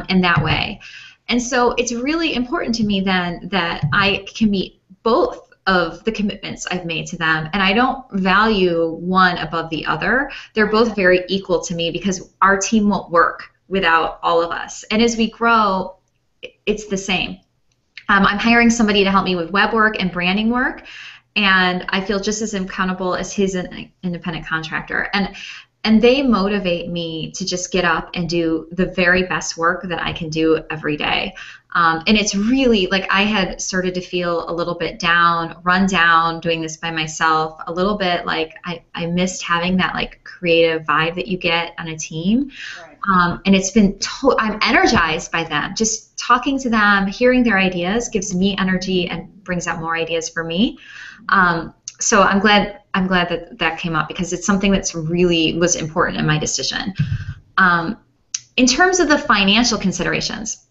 in that way. And so it's really important to me then that I can meet both of the commitments I've made to them, and I don't value one above the other. They're both very equal to me because our team won't work without all of us. And as we grow, it's the same. I'm hiring somebody to help me with web work and branding work, and I feel just as accountable as his an independent contractor. And and they motivate me to just get up and do the very best work that I can do every day. And it's really like I had started to feel a little bit down, run down doing this by myself, a little bit like I missed having that like creative vibe that you get on a team. Right. And it's been, I'm energized by them. Just talking to them, hearing their ideas gives me energy and brings out more ideas for me. So I'm glad that that came up because it's something that's really was important in my decision. In terms of the financial considerations,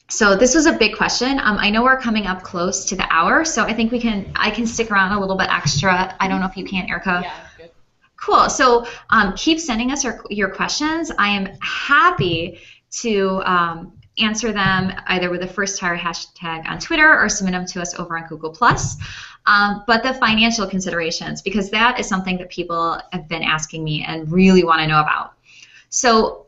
so this was a big question. I know we're coming up close to the hour, so I think I can stick around a little bit extra. I don't know if you can, Erica. Yeah, good. Cool. So keep sending us your questions. I am happy to answer them either with the first hire hashtag on Twitter or submit them to us over on Google+. But the financial considerations, because that is something that people have been asking me and really want to know about. So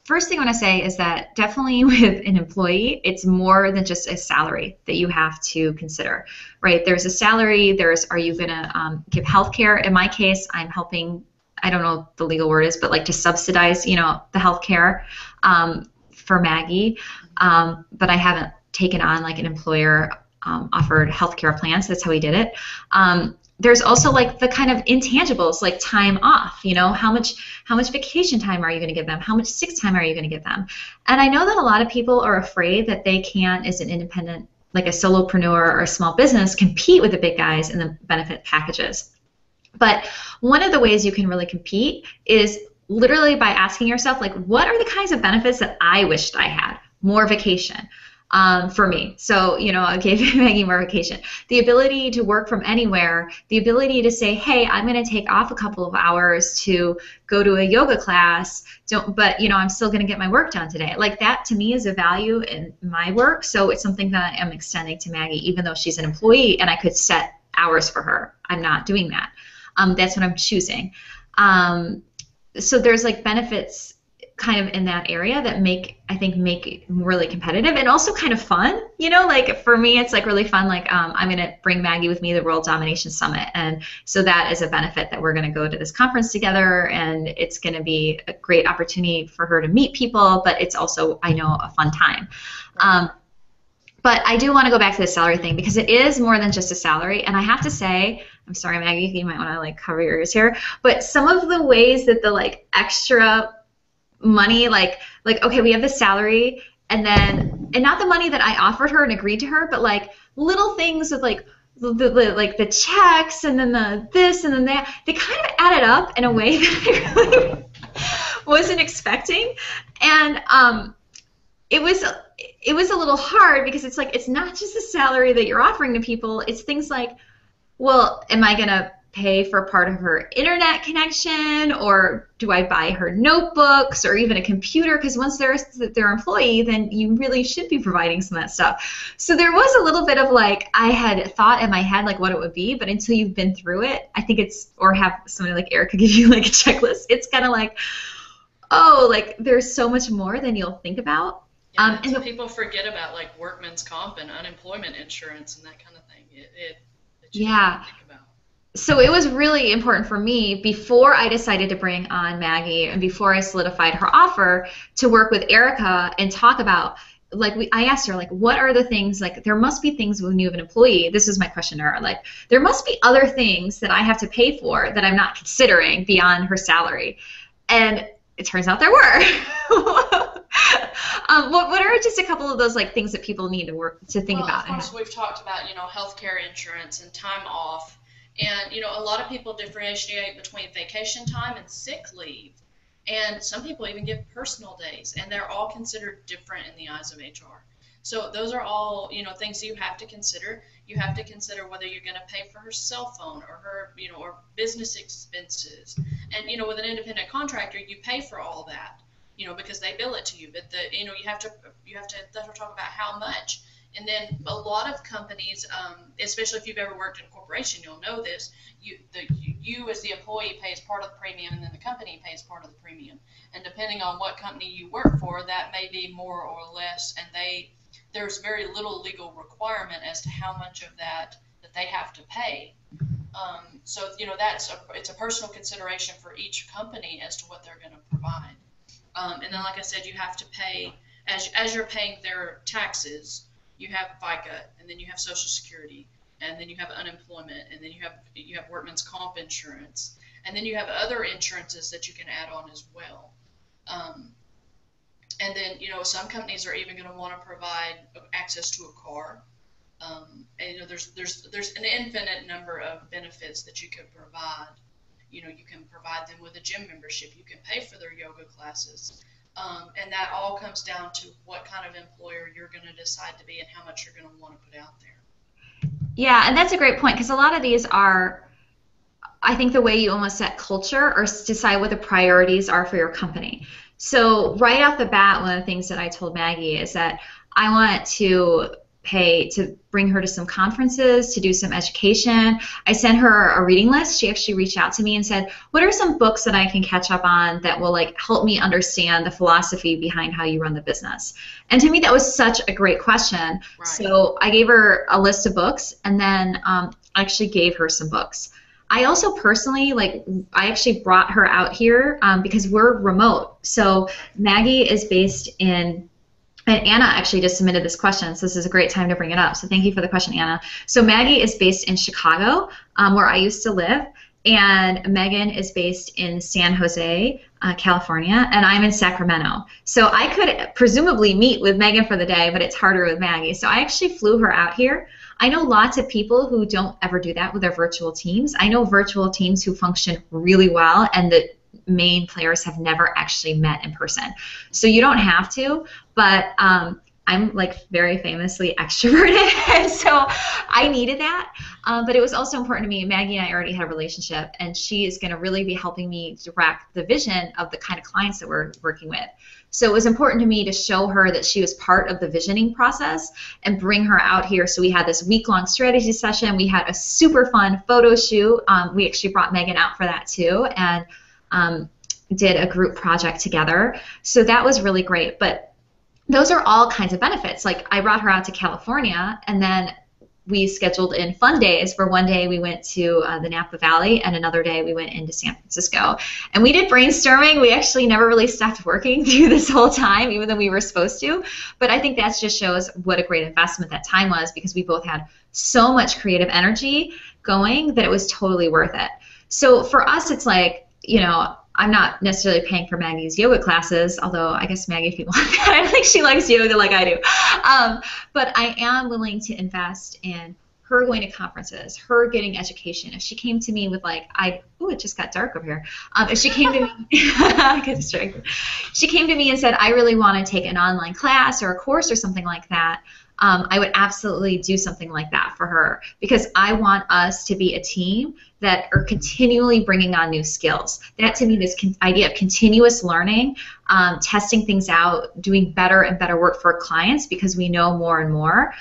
first thing I want to say is that definitely with an employee, it's more than just a salary that you have to consider, right? There's a salary, are you going to give health care? In my case, I'm helping, I don't know what the legal word is, but like to subsidize, the health care for Maggie. But I haven't taken on like an employer offered healthcare plans. That's how we did it. There's also like the kind of intangibles like time off, how much vacation time are you going to give them? How much sick time are you going to give them? And I know that a lot of people are afraid that they can't, as an independent, like a solopreneur or a small business, compete with the big guys in the benefit packages. But one of the ways you can really compete is literally by asking yourself, like, what are the kinds of benefits that I wished I had? More vacation. For me. So, I gave Maggie more vacation. The ability to work from anywhere, the ability to say, hey, I'm going to take off a couple of hours to go to a yoga class, but, I'm still going to get my work done today. Like that to me is a value in my work. So it's something that I am extending to Maggie, even though she's an employee and I could set hours for her. I'm not doing that. That's what I'm choosing. So there's like benefits kind of in that area that make it really competitive and also kind of fun, like for me it's like really fun, like I'm going to bring Maggie with me to the World Domination Summit, and so that is a benefit that we're going to go to this conference together, and it's going to be a great opportunity for her to meet people, but it's also, I know, a fun time. But I do want to go back to the salary thing because it is more than just a salary, and I have to say, I'm sorry Maggie, you might want to like cover your ears here, but some of the ways that the like extra money, like okay, we have this salary, and not the money that I offered her and agreed to her, but like little things with like the checks and then the this and then that, they kind of added up in a way that I really wasn't expecting, and it was a little hard because it's like it's not just the salary that you're offering to people, it's things like, well, am I gonna pay for part of her internet connection, or do I buy her notebooks or even a computer? Because once they're their employee, then you really should be providing some of that stuff. So there was a little bit of like, I had thought in my head like what it would be, but until you've been through it, I think or have somebody like Erica give you like a checklist, it's kind of like, oh, like there's so much more than you'll think about. Yeah, and people forget about like workman's comp and unemployment insurance and that kind of thing. That you yeah. think about. So it was really important for me before I decided to bring on Maggie and before I solidified her offer to work with Erica and talk about, like, I asked her, like, what are the things, like, there must be things when you have an employee, this is my question to her, like, there must be other things that I have to pay for that I'm not considering beyond her salary. And it turns out there were. What are just a couple of those like things that people need to think about? Of course, we've talked about, healthcare insurance and time off. And, a lot of people differentiate between vacation time and sick leave. And some people even give personal days, and they're all considered different in the eyes of HR. So those are all, things you have to consider. You have to consider whether you're going to pay for her cell phone or her, or business expenses. And, with an independent contractor, you pay for all that, because they bill it to you. But you have to talk about how much. And then a lot of companies, especially if you've ever worked in a corporation, you'll know this. You as the employee pays part of the premium, and then the company pays part of the premium. And depending on what company you work for, that may be more or less. And there's very little legal requirement as to how much of that they have to pay. So it's a personal consideration for each company as to what they're going to provide. And then, like I said, you have to pay as you're paying their taxes. You have FICA, and then you have Social Security, and then you have unemployment, and then you have workman's comp insurance, and then you have other insurances that you can add on as well. And then some companies are even going to want to provide access to a car. And there's an infinite number of benefits that you could provide. You can provide them with a gym membership. You can pay for their yoga classes. And that all comes down to what kind of employer you're going to decide to be and how much you're going to want to put out there. Yeah, and that's a great point, because a lot of these are, I think, the way you almost set culture or decide what the priorities are for your company. So right off the bat, one of the things that I told Maggie is that I want to pay to bring her to some conferences, to do some education. I sent her a reading list. She actually reached out to me and said, what are some books that I can catch up on that will help me understand the philosophy behind how you run the business? And to me, that was such a great question. Right. So I gave her a list of books, and then I actually gave her some books. I also personally, I actually brought her out here because we're remote. So Maggie is based in, and Anna actually just submitted this question, so this is a great time to bring it up. So thank you for the question, Anna. So Maggie is based in Chicago, where I used to live, and Megan is based in San Jose, California, and I'm in Sacramento. So I could presumably meet with Megan for the day, but it's harder with Maggie. So I actually flew her out here. I know lots of people who don't ever do that with their virtual teams. I know virtual teams who function really well, and the main players have never actually met in person. So you don't have to, but I'm very famously extroverted, and so I needed that. But it was also important to me. Maggie and I already had a relationship, and she is going to really be helping me direct the vision of the kind of clients that we're working with. So it was important to me to show her that she was part of the visioning process and bring her out here. So we had this week-long strategy session. We had a super fun photo shoot. We actually brought Megan out for that too, and did a group project together. So that was really great. But those are all kinds of benefits. I brought her out to California, and then we scheduled in fun days. For one day we went to the Napa Valley, and another day we went into San Francisco. And we did brainstorming. We actually never really stopped working through this whole time, even though we were supposed to. But I think that just shows what a great investment that time was, because we both had so much creative energy going that it was totally worth it. So for us, it's I'm not necessarily paying for Maggie's yoga classes, although I guess Maggie, if you want that, I don't think she likes yoga like I do. But I am willing to invest in her going to conferences, her getting education. If she came to me with it just got dark over here. If she came to me, I get distracted. She came to me and said, I really want to take an online class or a course or something like that. I would absolutely do something like that for her, because I want us to be a team that are continually bringing on new skills. That, to me, this idea of continuous learning, testing things out, doing better and better work for clients because we know more and more,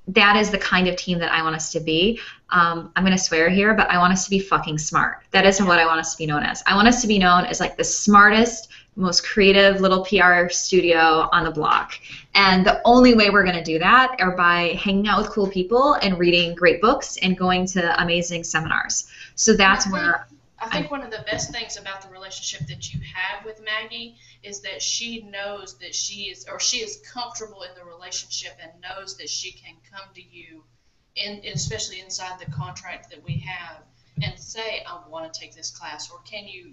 that is the kind of team that I want us to be. I'm going to swear here, but I want us to be fucking smart. That isn't what I want us to be known as. I want us to be known as the smartest, most creative little PR studio on the block. And the only way we're going to do that are by hanging out with cool people and reading great books and going to amazing seminars. So that's where I think one of the best things about the relationship that you have with Maggie is that she knows that she is comfortable in the relationship and knows that she can come to you, especially inside the contract that we have, and say, I want to take this class, or can you,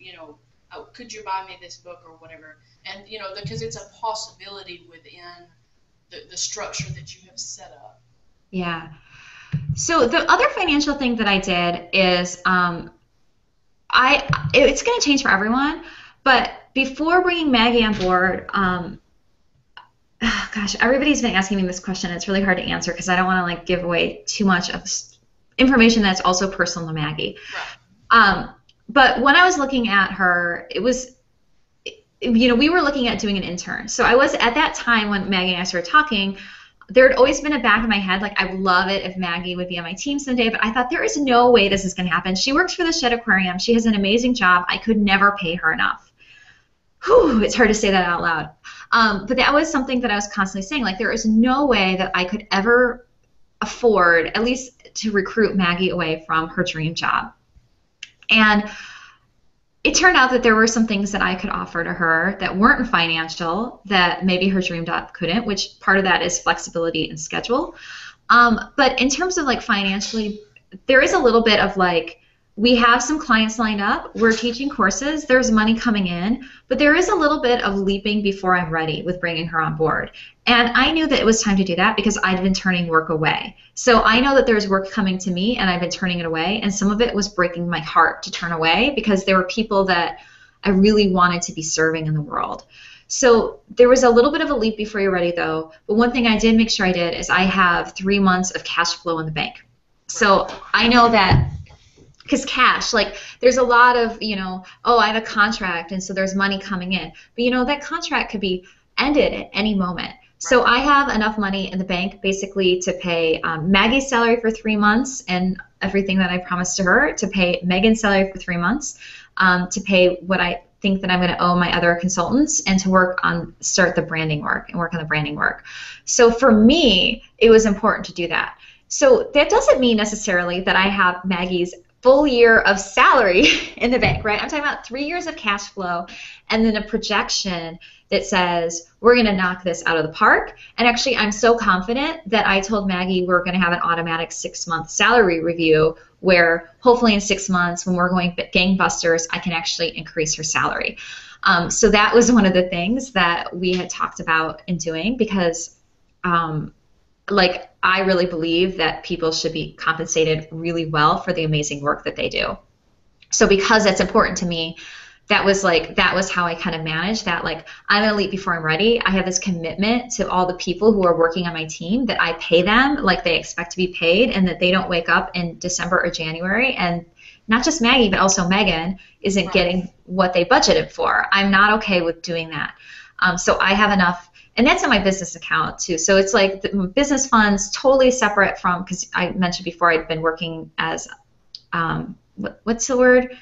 could you buy me this book or whatever? And, because it's a possibility within the structure that you have set up. Yeah. So the other financial thing that I did is it's going to change for everyone, but before bringing Maggie on board, gosh, everybody's been asking me this question. It's really hard to answer because I don't want to give away too much of information that's also personal to Maggie. Right. But when I was looking at her, it was, we were looking at doing an intern. So I was, at that time when Maggie and I started talking, there had always been a back of my head, I would love it if Maggie would be on my team someday, but I thought there is no way this is going to happen. She works for the Shed Aquarium. She has an amazing job. I could never pay her enough. Whew, it's hard to say that out loud. But that was something that I was constantly saying, there is no way that I could ever afford, at least to recruit Maggie away from her dream job. And it turned out that there were some things that I could offer to her that weren't financial, that maybe her dream job couldn't, which part of that is flexibility and schedule. But in terms of like financially, there is a little bit of like, we have some clients lined up, we're teaching courses, there's money coming in, but there is a little bit of leaping before I'm ready with bringing her on board. And I knew that it was time to do that because I'd been turning work away. So I know that there's work coming to me and I've been turning it away, and some of it was breaking my heart to turn away because there were people that I really wanted to be serving in the world. So there was a little bit of a leap before you're ready though, but one thing I did make sure I did is I have 3 months of cash flow in the bank. So I know that, because cash, like there's a lot of, you know, oh, I have a contract and so there's money coming in. But you know, that contract could be ended at any moment. So I have enough money in the bank basically to pay Maggie's salary for 3 months and everything that I promised to her, to pay Megan's salary for 3 months, to pay what I think that I'm going to owe my other consultants, and to start the branding work and work on the branding work. So for me, it was important to do that. So that doesn't mean necessarily that I have Maggie's full year of salary in the bank, right? I'm talking about 3 years of cash flow and then a projection that says we're going to knock this out of the park. And actually, I'm so confident that I told Maggie we're going to have an automatic 6-month salary review where hopefully in 6 months, when we're going gangbusters, I can actually increase her salary. So that was one of the things that we had talked about in doing, because like I really believe that people should be compensated really well for the amazing work that they do. So because that's important to me, that was how I kind of managed that. Like, I'm going to leap before I'm ready. I have this commitment to all the people who are working on my team that I pay them like they expect to be paid, and that they don't wake up in December or January and not just Maggie, but also Megan isn't getting what they budgeted for. I'm not okay with doing that. So I have enough. And that's in my business account too. So it's like the business funds totally separate from, because I mentioned before I'd been working as, what's the word?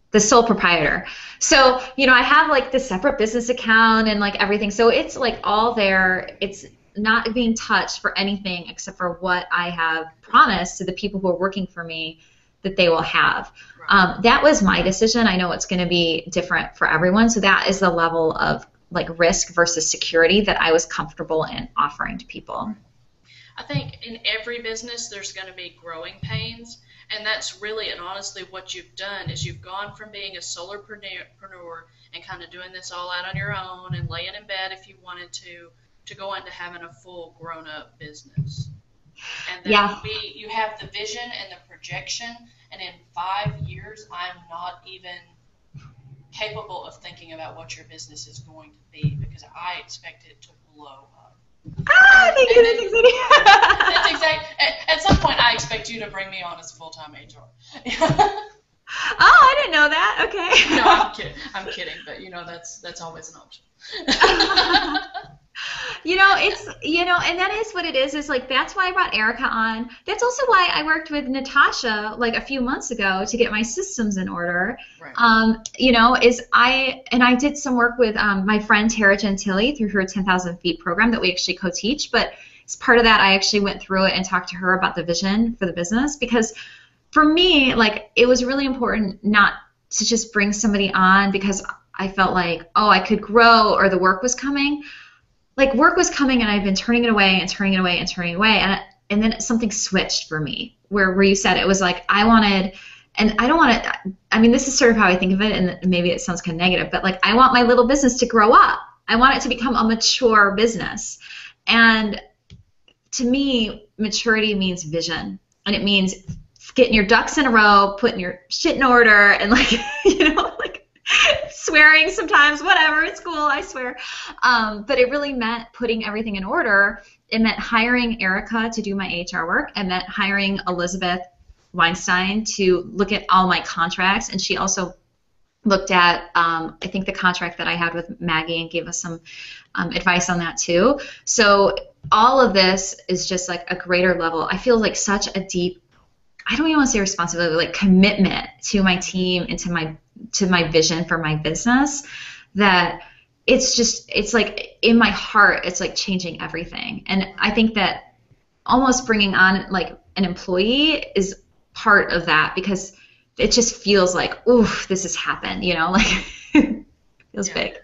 The sole proprietor. So, you know, I have like the separate business account and like everything. So it's like all there. It's not being touched for anything except for what I have promised to the people who are working for me that they will have. That was my decision. I know it's going to be different for everyone. So that is the level of like risk versus security that I was comfortable in offering to people. I think in every business there's going to be growing pains, and that's really and honestly what you've done is you've gone from being a solopreneur and kind of doing this all out on your own and laying in bed if you wanted to go into having a full grown-up business. And then you have the vision and the projection, and in 5 years I'm not even capable of thinking about what your business is going to be, because I expect it to blow up. Thank you. That's exciting. That's exact. At some point, I expect you to bring me on as full-time HR. Oh, I didn't know that. Okay. No, I'm kidding. I'm kidding, but you know that's always an option. You know, it's, you know, and that is what it is like, that's why I brought Erica on. That's also why I worked with Natasha like a few months ago to get my systems in order. Right. You know, I did some work with my friend Tara Gentili through her 10,000 Feet program that we actually co-teach, but as part of that, I actually went through it and talked to her about the vision for the business, because for me, like, it was really important not to just bring somebody on because I felt like, oh, I could grow or the work was coming. Like, work was coming and I've been turning it away and turning it away and turning it away, and then something switched for me where you said it was like I wanted, and I don't want to, I mean, this is sort of how I think of it, and maybe it sounds kind of negative, but like, I want my little business to grow up. I want it to become a mature business. And to me, maturity means vision, and it means getting your ducks in a row, putting your shit in order, and like, you know, like, swearing sometimes, whatever, it's cool, I swear. But it really meant putting everything in order. It meant hiring Erica to do my HR work. It meant hiring Elizabeth Weinstein to look at all my contracts. And she also looked at, I think, the contract that I had with Maggie and gave us some advice on that too. So all of this is just like a greater level. I feel like such a deep, I don't even want to say responsibility, like commitment to my team and to my vision for my business, that it's like in my heart, it's like changing everything. And I think that almost bringing on like an employee is part of that, because it just feels like, oof, this has happened, like it feels Yeah. big.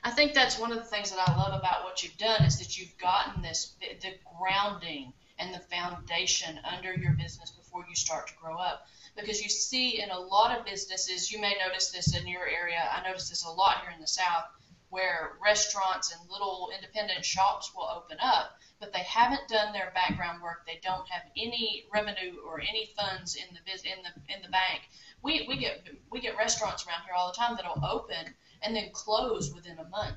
I think that's one of the things that I love about what you've done is that you've gotten the grounding and the foundation under your business before you start to grow up. Because you see in a lot of businesses, you may notice this in your area, I notice this a lot here in the South, where restaurants and little independent shops will open up, but they haven't done their background work. They don't have any revenue or any funds in the bank. We get restaurants around here all the time that'll open and then close within a month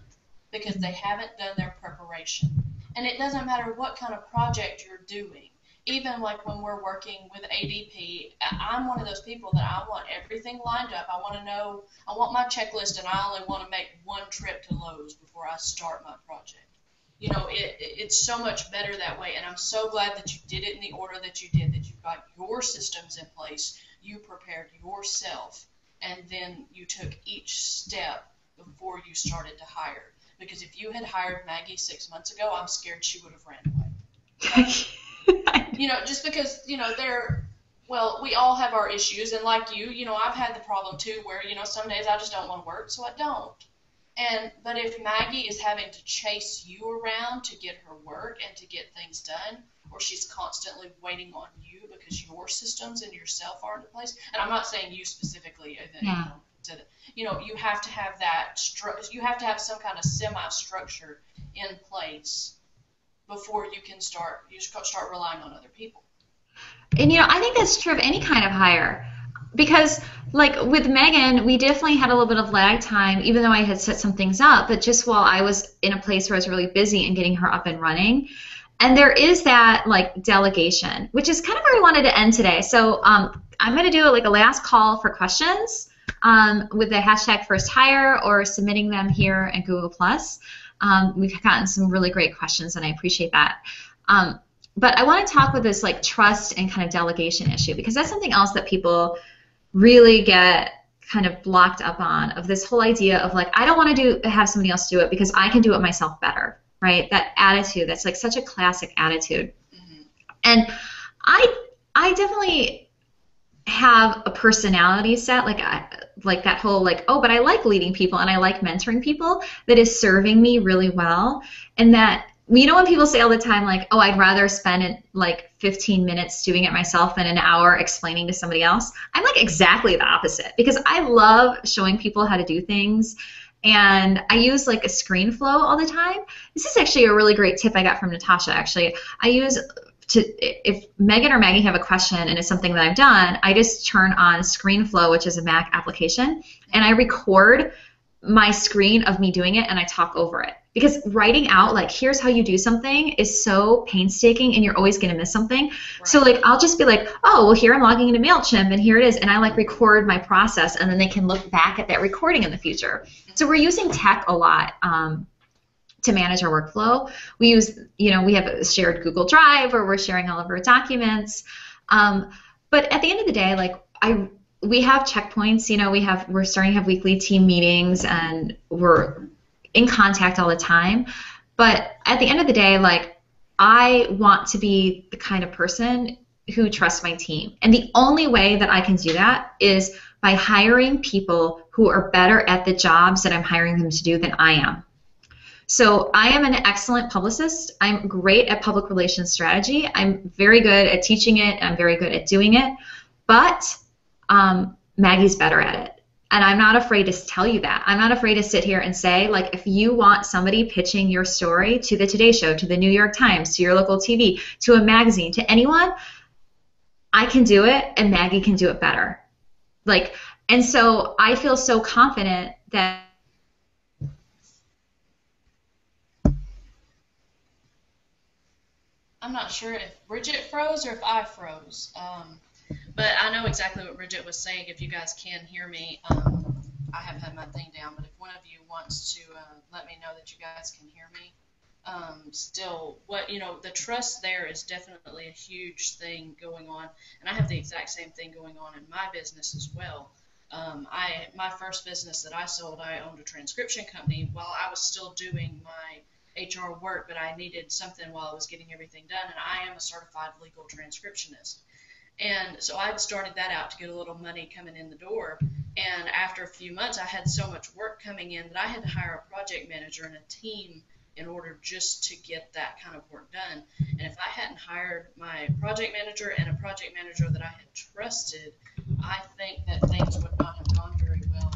because they haven't done their preparation. And it doesn't matter what kind of project you're doing. Even like when we're working with ADP, I'm one of those people that I want everything lined up. I want to know, I want my checklist, and I only want to make one trip to Lowe's before I start my project. It's so much better that way, and I'm so glad that you did it in the order that you did, that you've got your systems in place, you prepared yourself, and then you took each step before you started to hire. Because if you had hired Maggie 6 months ago, I'm scared she would have ran away. Just because, well, we all have our issues, and like I've had the problem too where, some days I just don't want to work, so I don't. But if Maggie is having to chase you around to get her work and to get things done, or she's constantly waiting on you because your systems and yourself aren't in place, and I'm not saying you specifically, Yeah. you have to have that, you have to have some kind of semi-structure in place before you can start relying on other people. And I think that's true of any kind of hire, because like with Megan, we definitely had a little bit of lag time, even though I had set some things up, but just while I was in a place where I was really busy and getting her up and running. And there is that like delegation, which is kind of where I wanted to end today. So I'm going to do like a last call for questions with the hashtag first hire, or submitting them here at Google+. We've gotten some really great questions, and I appreciate that. But I want to talk with this like trust and kind of delegation issue, because that's something else that people really get kind of blocked up on, of this whole idea of like, I don't want to have somebody else do it because I can do it myself better, right? That attitude, that's like such a classic attitude. Mm-hmm. And I definitely have a personality set, like that whole like, oh, but I like leading people and I like mentoring people, that is serving me really well. And that, when people say all the time, like, oh, I'd rather spend like 15 minutes doing it myself than an hour explaining to somebody else, I'm like exactly the opposite, because I love showing people how to do things. And I use like a screen flow all the time. This is actually a really great tip I got from Natasha, actually. I use if Megan or Maggie have a question and it's something that I've done, I just turn on ScreenFlow, which is a Mac application, and I record my screen of me doing it and I talk over it. Because writing out like, here's how you do something is so painstaking, and you're always going to miss something. Right. So like, I'll just be like, oh, well, here I'm logging into MailChimp and here it is. And I like record my process, and then they can look back at that recording in the future. So we're using tech a lot to manage our workflow. We use, we have a shared Google Drive where we're sharing all of our documents. But at the end of the day, like we have checkpoints, we're starting to have weekly team meetings, and we're in contact all the time. But at the end of the day, like, I want to be the kind of person who trusts my team. And the only way that I can do that is by hiring people who are better at the jobs that I'm hiring them to do than I am. So I am an excellent publicist. I'm great at public relations strategy. I'm very good at teaching it, and I'm very good at doing it. But Maggie's better at it. And I'm not afraid to tell you that. I'm not afraid to sit here and say, like, if you want somebody pitching your story to the Today Show, to the New York Times, to your local TV, to a magazine, to anyone, I can do it, and Maggie can do it better. Like, and so I feel so confident that I'm not sure if Bridget froze or if I froze. But I know exactly what Bridget was saying. If you guys can hear me, I have had my thing down, but if one of you wants to let me know that you guys can hear me, still, the trust there is definitely a huge thing going on, and I have the exact same thing going on in my business as well. My first business that I sold, I owned a transcription company while I was still doing my HR work, but I needed something while I was getting everything done, and I am a certified legal transcriptionist. And so I'd started that out to get a little money coming in the door. And after a few months, I had so much work coming in that I had to hire a project manager and a team in order just to get that kind of work done. And if I hadn't hired my project manager and a project manager that I had trusted, I think that things would not have gone very well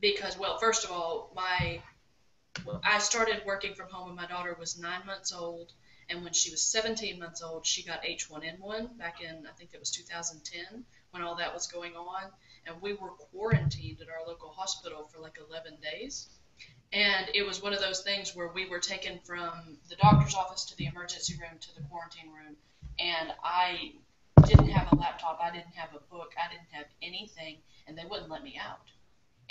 because well, first of all, I started working from home when my daughter was 9 months old, and when she was 17 months old, she got H1N1 back in, I think it was 2010, when all that was going on, and we were quarantined at our local hospital for like 11 days. And it was one of those things where we were taken from the doctor's office to the emergency room to the quarantine room, and I didn't have a laptop, I didn't have a book, I didn't have anything, and they wouldn't let me out.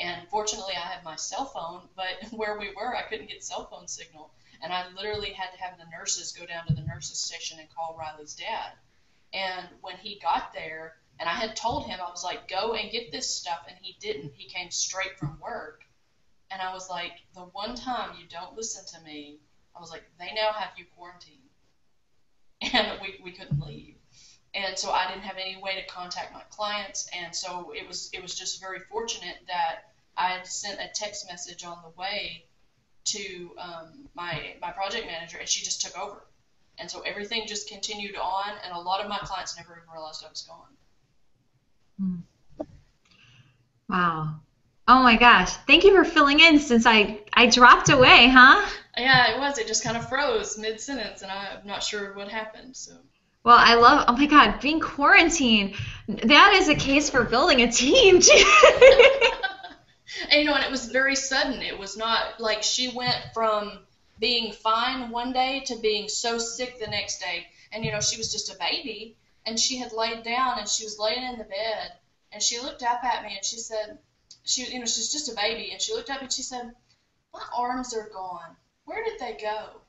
And fortunately, I had my cell phone, but where we were, I couldn't get cell phone signal. And I literally had to have the nurses go down to the nurses station and call Riley's dad. And when he got there, and I had told him, I was like, go and get this stuff, and he didn't. He came straight from work. And I was like, the one time you don't listen to me, I was like, they now have you quarantined. And we couldn't leave. And so I didn't have any way to contact my clients. And so it was just very fortunate that I had sent a text message on the way to my project manager, and she just took over. And so everything just continued on, and a lot of my clients never even realized I was gone. Wow. Oh my gosh. Thank you for filling in since I dropped away, huh? Yeah, it was. It just kind of froze mid-sentence, and I'm not sure what happened. So. Well, I love, oh my God, being quarantined. That is a case for building a team, too. And, and it was very sudden. It was not like she went from being fine one day to being so sick the next day. And, she was just a baby, and she had laid down, and she was laying in the bed, and she looked up at me, and she said, she's just a baby, and she looked up and she said, my arms are gone. Where did they go?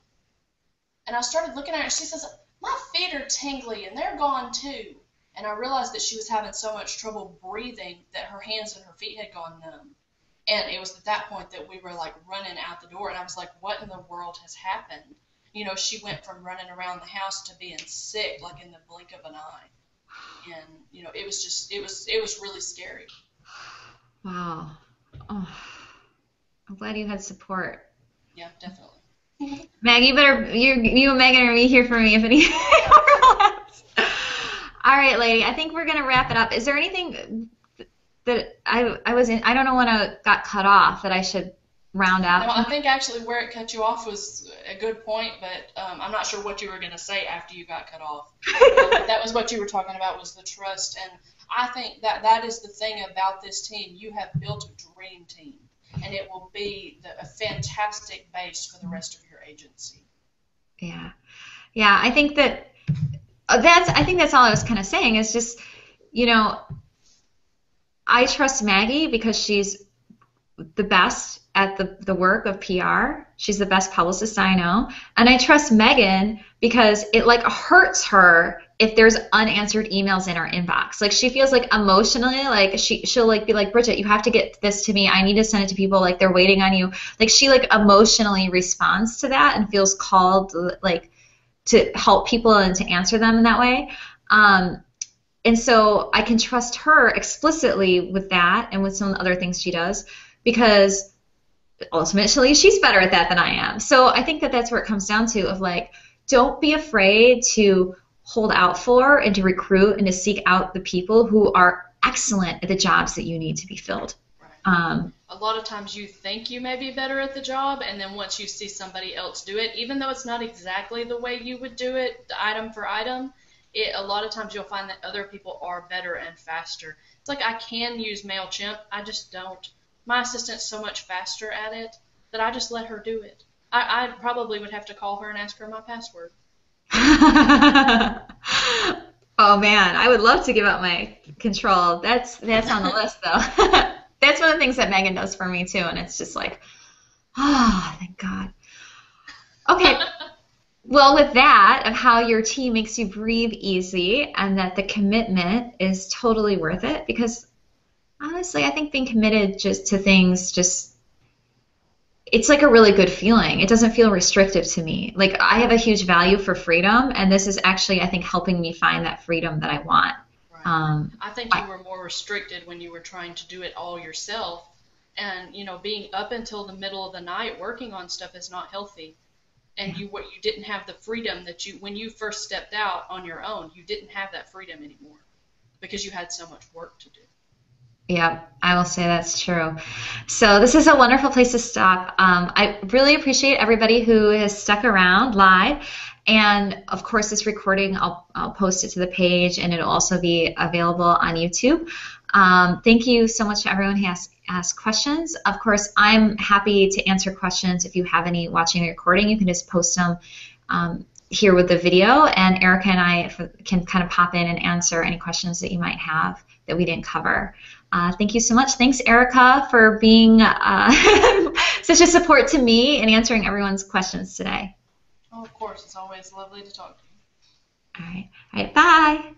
And I started looking at her, and she says, my feet are tingly, and they're gone too. And I realized that she was having so much trouble breathing that her hands and her feet had gone numb. And it was at that point that we were like running out the door, and I was like, what in the world has happened? She went from running around the house to being sick like in the blink of an eye. And, it was just, it was really scary. Wow. Oh, I'm glad you had support. Yeah, definitely. Maggie, you and Megan are here for me if any overlaps. All right, lady, I think we're going to wrap it up. Is there anything that I was in, I don't know when I got cut off, that I should round out? No, I think actually where it cut you off was a good point, but I'm not sure what you were going to say after you got cut off. That was what you were talking about, was the trust. And I think that is the thing about this team. You have built a dream team, and it will be a fantastic base for the rest of your agency. Yeah. I think that's all I was kind of saying, is just, I trust Maggie because she's the best at the work of PR. She's the best publicist I know. And I trust Megan because it hurts her if there's unanswered emails in our inbox. Like, she feels like emotionally, like she'll be like, Bridget, you have to get this to me. I need to send it to people. Like, they're waiting on you. Like, she emotionally responds to that and feels called to help people and to answer them in that way. And so I can trust her explicitly with that and with some of the other things she does, because ultimately she's better at that than I am. So I think that's where it comes down to, of don't be afraid to hold out for and to recruit and to seek out the people who are excellent at the jobs that you need to be filled. Right. A lot of times you think you may be better at the job, and then once you see somebody else do it, even though it's not exactly the way you would do it, item for item, a lot of times you'll find that other people are better and faster. It's like, I can use MailChimp, I just don't. My assistant's so much faster at it that I just let her do it. I probably would have to call her and ask her my password. Oh man, I would love to give up my control. That's on the list, though. That's one of the things that Megan does for me too, and it's just like, thank God. Okay. Well, with that, of how your team makes you breathe easy, and that the commitment is totally worth it, because honestly, I think being committed just to things it's like a really good feeling. It doesn't feel restrictive to me. Like I have a huge value for freedom, and this is actually, I think, helping me find that freedom that I want. Right. Um, I think you were more restricted when you were trying to do it all yourself. And, being up until the middle of the night working on stuff is not healthy. And you didn't have the freedom that when you first stepped out on your own, you didn't have that freedom anymore because you had so much work to do. Yeah, I will say that's true. So this is a wonderful place to stop. I really appreciate everybody who has stuck around live. And of course, this recording, I'll post it to the page, and it'll also be available on YouTube. Thank you so much to everyone who has asked questions. Of course, I'm happy to answer questions. If you have any watching the recording, you can just post them here with the video, and Erica and I can kind of pop in and answer any questions that you might have that we didn't cover. Thank you so much. Thanks, Erica, for being such a support to me and answering everyone's questions today. Oh, of course. It's always lovely to talk to you. All right. Bye.